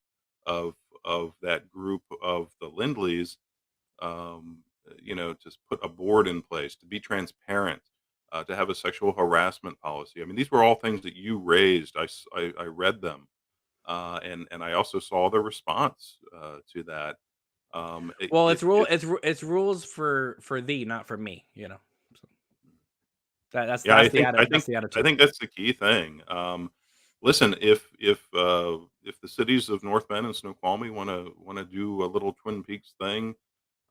of of that group of the Lindleys, to put a board in place, to be transparent, to have a sexual harassment policy. I mean, these were all things that you raised. I read them, and I also saw the response to that. well, It it's rules for thee, not for me. So Yeah, that's the I attitude. think that's the key thing. Listen, if the cities of North Bend and Snoqualmie wanna do a little Twin Peaks thing,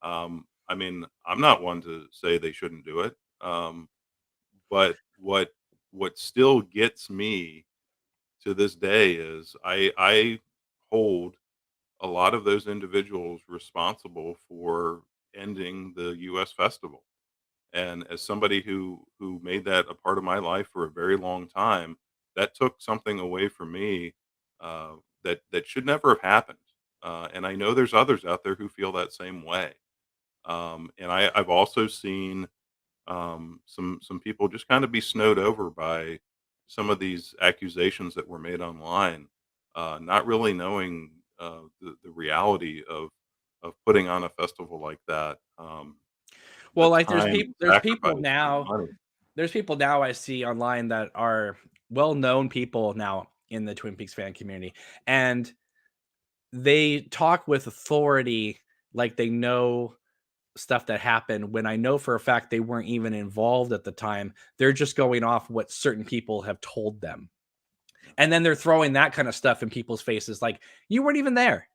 I mean, I'm not one to say they shouldn't do it. But what still gets me to this day is I hold a lot of those individuals responsible for ending the U.S. festival. And as somebody who made that a part of my life for a very long time, that took something away from me, that should never have happened. And I know there's others out there who feel that same way. And I've also seen some people just kind of be snowed over by some of these accusations that were made online, not really knowing the reality of putting on a festival like that. The Well, like time and there's people sacrifice and now money. there's people now I see online that are well-known people now in the Twin Peaks fan community, and they talk with authority like they know stuff that happened when I know for a fact they weren't even involved at the time. They're just going off what certain people have told them. And then they're throwing that kind of stuff in people's faces like you weren't even there.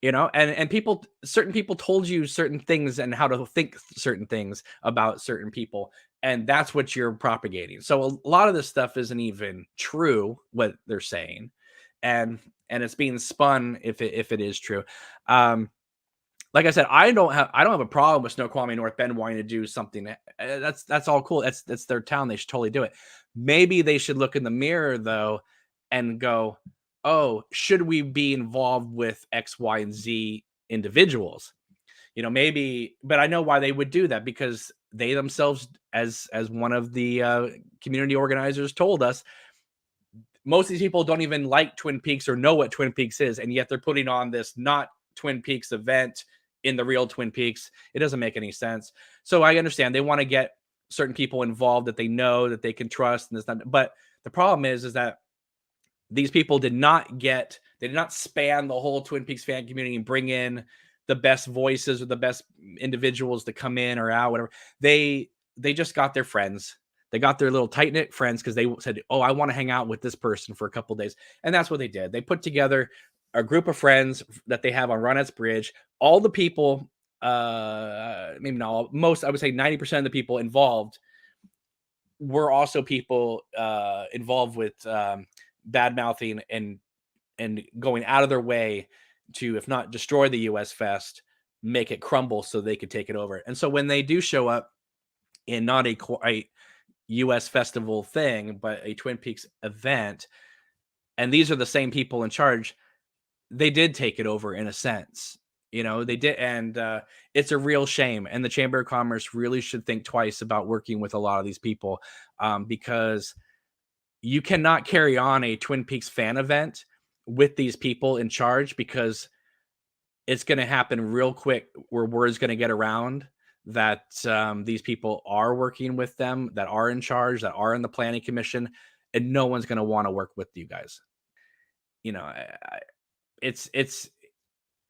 And people, certain people told you certain things and how to think certain things about certain people, and that's what you're propagating. So a lot of this stuff isn't even true what they're saying, and it's being spun if it is true. um like I said, I don't have a problem with Snoqualmie North Bend wanting to do something. That's all cool. That's their town. They should totally do it. Maybe they should look in the mirror though and go, "Oh, should we be involved with X, Y, and Z individuals?" Maybe, but I know why they would do that because they themselves, as one of the community organizers told us, most of these people don't even like Twin Peaks or know what Twin Peaks is, and yet they're putting on this not Twin Peaks event in the real Twin Peaks. It doesn't make any sense. So I understand they want to get certain people involved that they know that they can trust, and this, but the problem is that these people they did not span the whole Twin Peaks fan community and bring in the best voices or the best individuals to come in or out, whatever. They just got their friends. They got their little tight knit friends because they said, "Oh, I want to hang out with this person for a couple days," and that's what they did. They put together a group of friends that they have on Ronettes Bridge. All the people, maybe not all, most, I would say 90% of the people involved were also people involved with bad mouthing and going out of their way to, if not destroy the US Fest, make it crumble so they could take it over. And so when they do show up in not a US festival thing, but a Twin Peaks event, and these are the same people in charge, they did take it over in a sense. They did. And it's a real shame. And the Chamber of Commerce really should think twice about working with a lot of these people, because you cannot carry on a Twin Peaks fan event with these people in charge, because it's going to happen real quick where word's going to get around that these people are working with them, that are in charge, that are in the planning commission, and no one's going to want to work with you guys. It's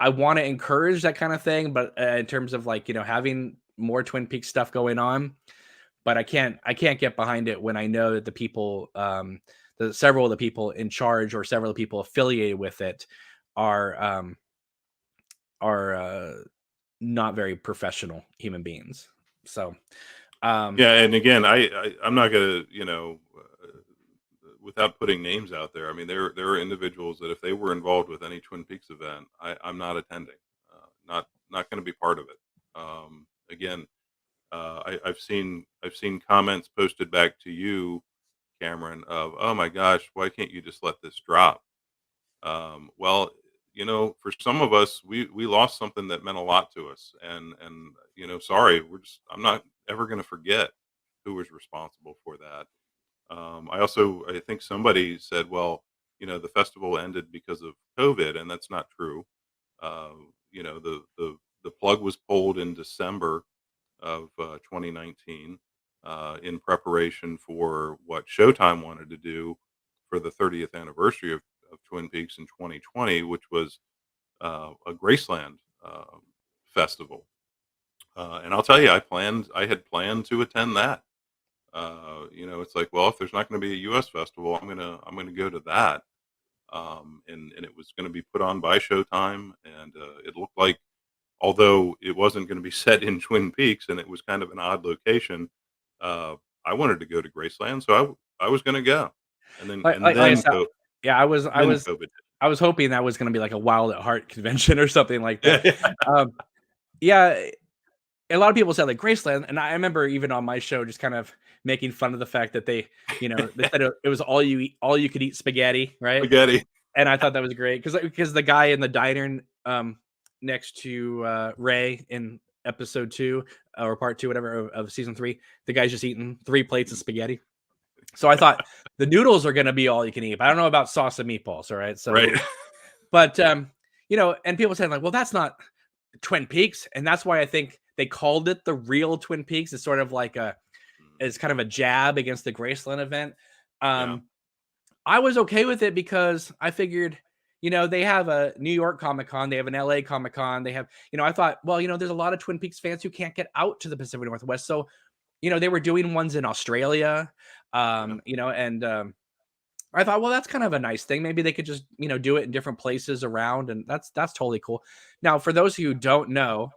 I want to encourage that kind of thing, but in terms of having more Twin Peaks stuff going on, but I can't get behind it when I know that the people, several of the people in charge or several people affiliated with it are not very professional human beings. So, yeah, and again, I'm not gonna, without putting names out there. I mean, there are individuals that if they were involved with any Twin Peaks event, I'm not attending, not going to be part of it. Again, I've seen comments posted back to you, Cameron, of, "Oh my gosh, why can't you just let this drop?" Well, for some of us, we lost something that meant a lot to us, and sorry, I'm not ever going to forget who was responsible for that. I think somebody said, well, the festival ended because of COVID, and that's not true. Uh, the plug was pulled in December of 2019 in preparation for what Showtime wanted to do for the 30th anniversary of Twin Peaks in 2020, which was a Graceland festival. And I'll tell you, I had planned to attend that. It's like, well, if there's not going to be a U.S. festival, I'm gonna go to that. And it was going to be put on by Showtime, and it looked like, although it wasn't going to be set in Twin Peaks, and it was kind of an odd location, I wanted to go to Graceland, so I was going to go. And then like I said, yeah, then COVID. I was hoping that was going to be like a Wild at Heart convention or something like that. Yeah. Yeah, a lot of people said like Graceland, and I remember even on my show just kind of making fun of the fact that they said it was all you could eat spaghetti, right? Spaghetti. And I thought that was great because the guy in the diner next to Ray in episode 2 or part 2, whatever, of season 3, the guy's just eating 3 plates of spaghetti. So I thought the noodles are going to be all you can eat, but I don't know about sauce and meatballs. All right. So, Right. but, and people saying like, well, that's not Twin Peaks. And that's why I think they called it the real Twin Peaks. It's sort of like it's kind of a jab against the Graceland event. Yeah. I was okay with it because I figured, they have a New York Comic Con, they have an LA Comic Con, they have, I thought, well, there's a lot of Twin Peaks fans who can't get out to the Pacific Northwest. So, they were doing ones in Australia, Yeah. and I thought, well, that's kind of a nice thing. Maybe they could just, do it in different places around, and that's totally cool. Now, for those who don't know,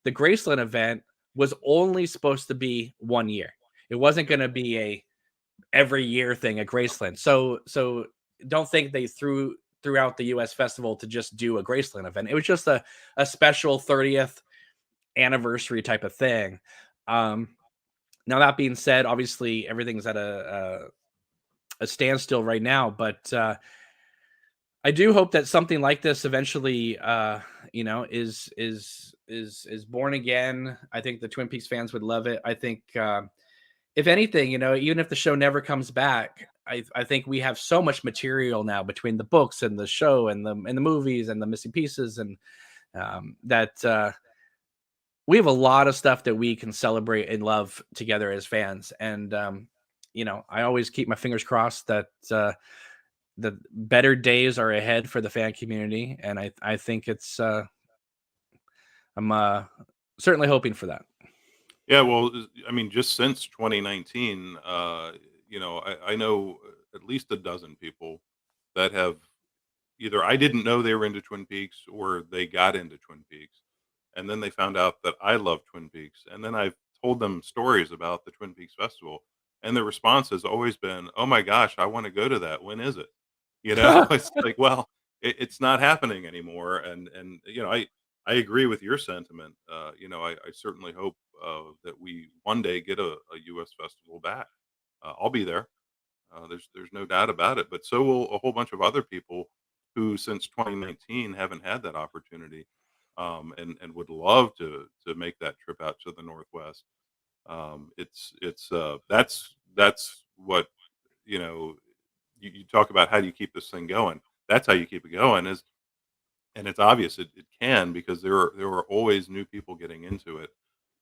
the Graceland event was only supposed to be 1 year. It wasn't Yep. going to be a every year thing at Graceland. So don't think they threw throughout the US festival to just do a Graceland event. It was just a special 30th anniversary type of thing. Um, Now that being said, obviously everything's at a standstill right now, but I do hope that something like this eventually, is born again. I think the Twin Peaks fans would love it. I think, if anything, even if the show never comes back, I think we have so much material now between the books and the show and the movies and the missing pieces, and that we have a lot of stuff that we can celebrate and love together as fans. And I always keep my fingers crossed that the better days are ahead for the fan community, and I think it's I'm certainly hoping for that. Yeah, well, I mean, just since 2019, I know at least a dozen people that have either I didn't know they were into Twin Peaks or they got into Twin Peaks, and then they found out that I love Twin Peaks, and then I've told them stories about the Twin Peaks Festival, and the response has always been, "Oh my gosh, I want to go to that. When is it?" It's like, well, it's not happening anymore, and I agree with your sentiment. I certainly hope that we one day get a U.S. festival back. I'll be there. There's no doubt about it. But so will a whole bunch of other people who, since 2019, haven't had that opportunity, and would love to make that trip out to the Northwest. That's what you know. You talk about how do you keep this thing going. That's how you keep it going. And it's obvious it can because there are always new people getting into it.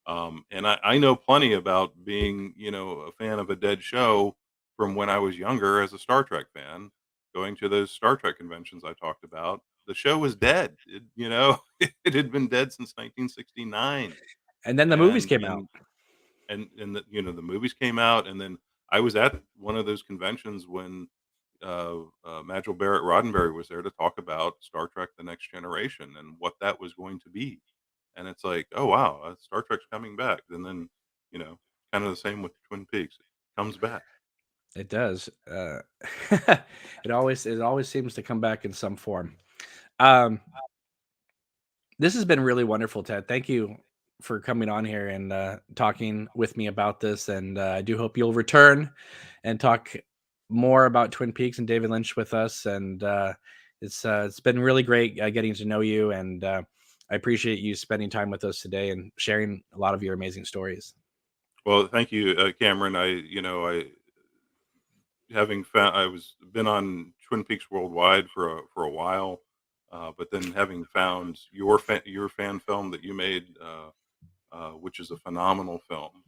And I know plenty about being, a fan of a dead show from when I was younger as a Star Trek fan, going to those Star Trek conventions I talked about. The show was dead. It had been dead since 1969. And then the movies And came out. and the movies came out, and then I was at one of those conventions when Majel Barrett Roddenberry was there to talk about Star Trek: The Next Generation and what that was going to be. And it's like, oh wow, Star Trek's coming back. And then, you know, kind of the same with Twin Peaks. It comes back. It does. It always seems to come back in some form. Um, this has been really wonderful, Ted. Thank you for coming on here and talking with me about this. And I do hope you'll return and talk more about Twin Peaks and David Lynch with us. And it's been really great getting to know you. And I appreciate you spending time with us today and sharing a lot of your amazing stories. Well, thank you, Cameron. I having found I was been on Twin Peaks Worldwide for a while, but then having found your fan film that you made, which is a phenomenal film,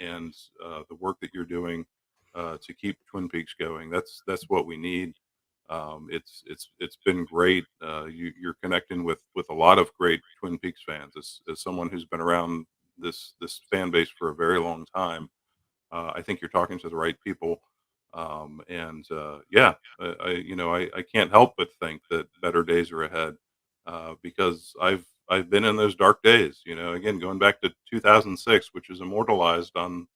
and the work that you're doing to keep Twin Peaks going. That's what we need. It's been great. You're connecting with a lot of great Twin Peaks fans. As someone who's been around this fan base for a very long time, I think you're talking to the right people. And yeah, I can't help but think that better days are ahead because I've been in those dark days. Again, going back to 2006, which is immortalized on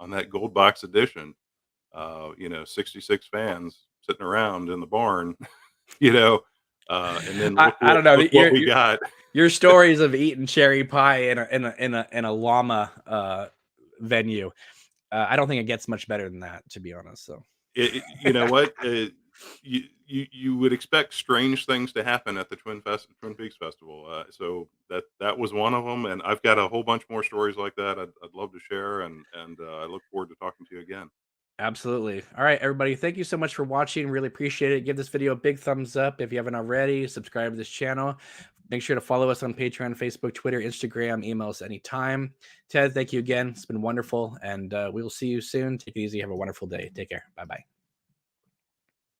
that gold box edition. 66 fans sitting around in the barn. you know, and then I don't know. look what we got. Your stories of eating cherry pie in a llama venue. I don't think it gets much better than that, to be honest. So You know what? You would expect strange things to happen at the Twin Peaks Festival. So that was one of them, and I've got a whole bunch more stories like that. I'd love to share, and I look forward to talking to you again. absolutely. All right, everybody. Thank you so much for watching. Really appreciate it. Give this video a big thumbs up if you haven't already. Subscribe to this channel. Make sure to follow us on Patreon, Facebook, Twitter, Instagram. Email us anytime. Ted, thank you again. It's been wonderful, and we will see you soon. Take it easy. Have a wonderful day. Take care. Bye bye.